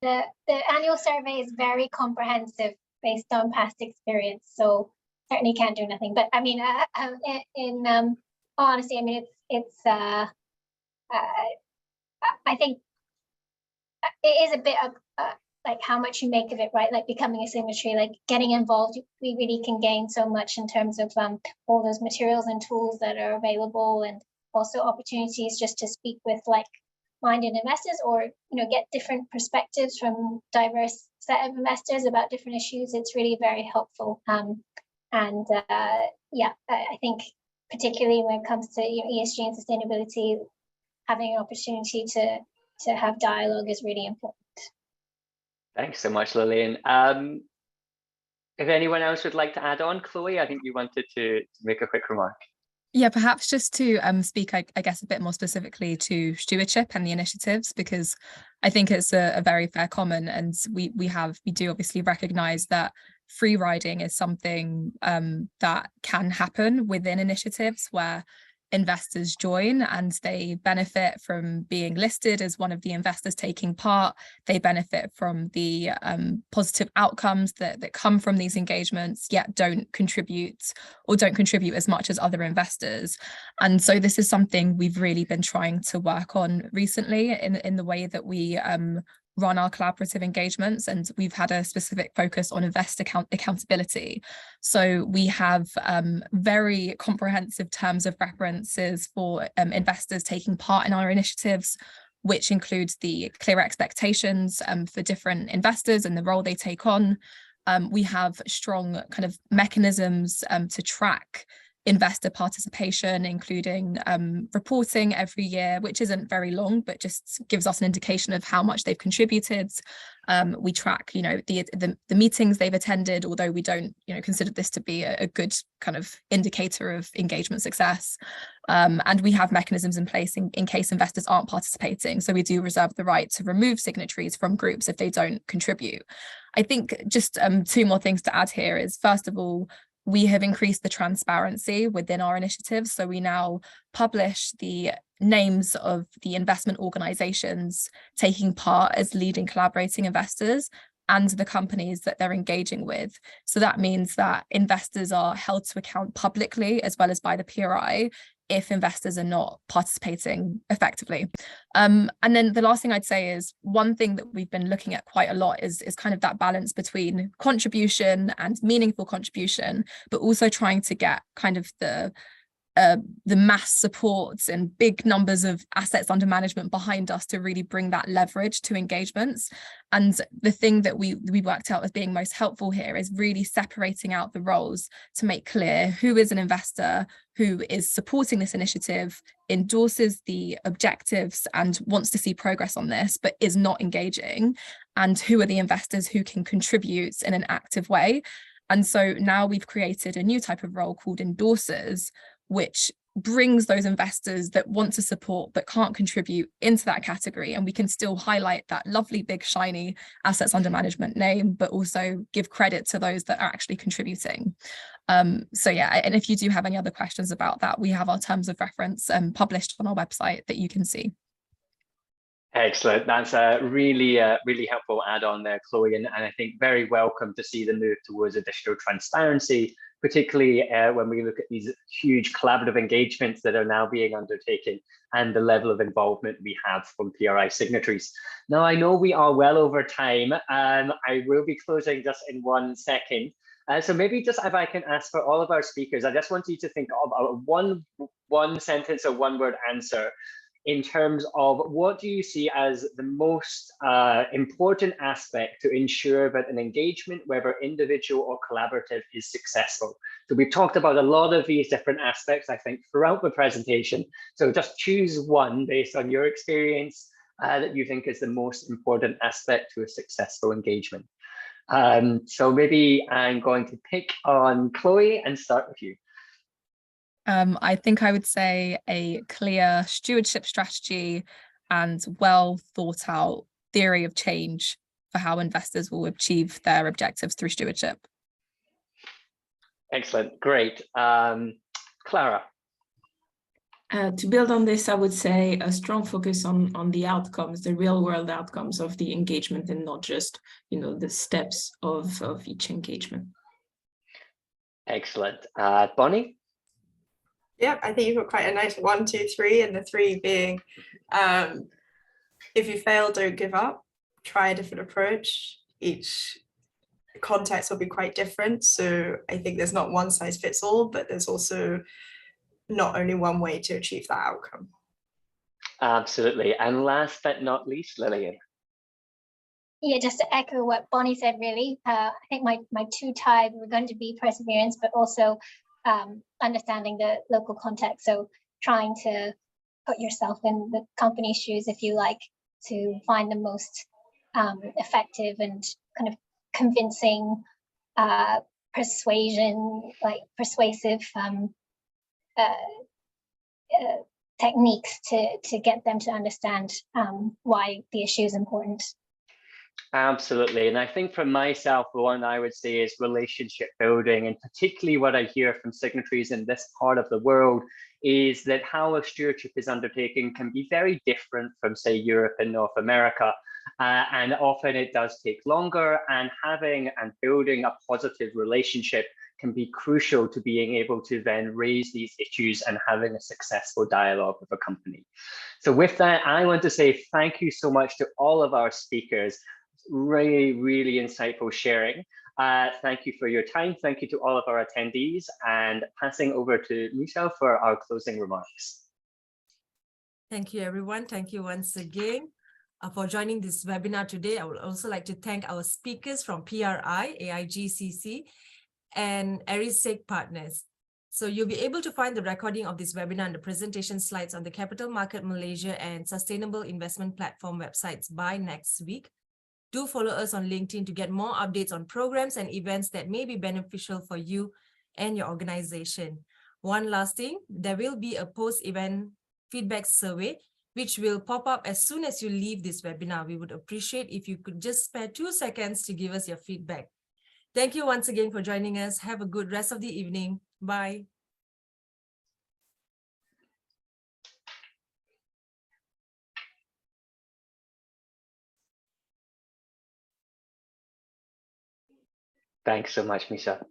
The annual survey is very comprehensive based on past experience, so certainly can't do nothing. But I mean, in honesty, I mean, it's I think it is a bit of like how much you make of it, right? Like becoming a signatory, like getting involved, we really can gain so much in terms of all those materials and tools that are available, and also opportunities just to speak with like-minded investors, or get different perspectives from diverse set of investors about different issues. It's really very helpful. Yeah, I think particularly when it comes to ESG and sustainability, having an opportunity to have dialogue is really important. Thanks so much, Lillian. If anyone else would like to add on, Chloe, I think you wanted to make a quick remark. Yeah, perhaps just to speak, I guess, a bit more specifically to stewardship and the initiatives, because I think it's a very fair comment, and we do obviously recognise that free riding is something that can happen within initiatives where investors join and they benefit from being listed as one of the investors taking part. They benefit from the positive outcomes that come from these engagements, yet don't contribute as much as other investors. And so this is something we've really been trying to work on recently in the way that we run our collaborative engagements, and we've had a specific focus on investor accountability. So we have very comprehensive terms of references for investors taking part in our initiatives, which includes the clear expectations for different investors and the role they take on. We have strong kind of mechanisms to track investor participation, including reporting every year, which isn't very long, but just gives us an indication of how much they've contributed. We track, the meetings they've attended, although we don't, consider this to be a good kind of indicator of engagement success. And we have mechanisms in place in case investors aren't participating. So we do reserve the right to remove signatories from groups if they don't contribute. I think just two more things to add here is, first of all, we have increased the transparency within our initiatives. So we now publish the names of the investment organizations taking part as leading collaborating investors and the companies that they're engaging with. So that means that investors are held to account publicly as well as by the PRI if investors are not participating effectively. And then the last thing I'd say is, one thing that we've been looking at quite a lot is kind of that balance between contribution and meaningful contribution, but also trying to get kind of the the mass supports and big numbers of assets under management behind us to really bring that leverage to engagements. And the thing that we worked out as being most helpful here is really separating out the roles to make clear who is an investor, who is supporting this initiative, endorses the objectives and wants to see progress on this, but is not engaging, and who are the investors who can contribute in an active way. And so now we've created a new type of role called endorsers, which brings those investors that want to support but can't contribute into that category. And we can still highlight that lovely, big, shiny assets under management name, but also give credit to those that are actually contributing. So yeah, and if you do have any other questions about that, we have our terms of reference published on our website that you can see. Excellent. That's a really, really helpful add-on there, Chloe, and I think very welcome to see the move towards additional transparency, particularly when we look at these huge collaborative engagements that are now being undertaken and the level of involvement we have from PRI signatories. Now, I know we are well over time. I will be closing just in 1 second. So maybe just if I can ask for all of our speakers, I just want you to think of one sentence or one word answer in terms of what do you see as the most important aspect to ensure that an engagement, whether individual or collaborative, is successful. So we've talked about a lot of these different aspects, I think, throughout the presentation. So just choose one based on your experience that you think is the most important aspect to a successful engagement. So maybe I'm going to pick on Chloe and start with you. I think I would say a clear stewardship strategy and well thought out theory of change for how investors will achieve their objectives through stewardship. Excellent, great. Clara. To build on this, I would say a strong focus on the outcomes, the real world outcomes of the engagement, and not just, the steps of each engagement. Excellent. Bonnie? Yeah, I think you've got quite a nice 1, 2, 3, and the 3 being, if you fail, don't give up, try a different approach. Each context will be quite different. So I think there's not one size fits all, but there's also not only one way to achieve that outcome. Absolutely. And last but not least, Lillian. Yeah, just to echo what Bonnie said, really, I think my 2 ties were going to be perseverance, but also understanding the local context. So trying to put yourself in the company's shoes, if you like, to find the most effective and kind of convincing persuasive techniques to get them to understand why the issue is important. Absolutely. And I think for myself, the one I would say is relationship building, and particularly what I hear from signatories in this part of the world is that how a stewardship is undertaken can be very different from, say, Europe and North America. And often it does take longer, and having and building a positive relationship can be crucial to being able to then raise these issues and having a successful dialogue with a company. So with that, I want to say thank you so much to all of our speakers. Really, really insightful sharing. Thank you for your time. Thank you to all of our attendees, and passing over to Michelle for our closing remarks. Thank you, everyone. Thank you once again for joining this webinar today. I would also like to thank our speakers from PRI, AIGCC, and Arisec Partners. So you'll be able to find the recording of this webinar and the presentation slides on the Capital Market Malaysia and Sustainable Investment Platform websites by next week. Do follow us on LinkedIn to get more updates on programs and events that may be beneficial for you and your organization. One last thing, there will be a post-event feedback survey, which will pop up as soon as you leave this webinar. We would appreciate if you could just spare 2 seconds to give us your feedback. Thank you once again for joining us. Have a good rest of the evening. Bye. Thanks so much, Misha.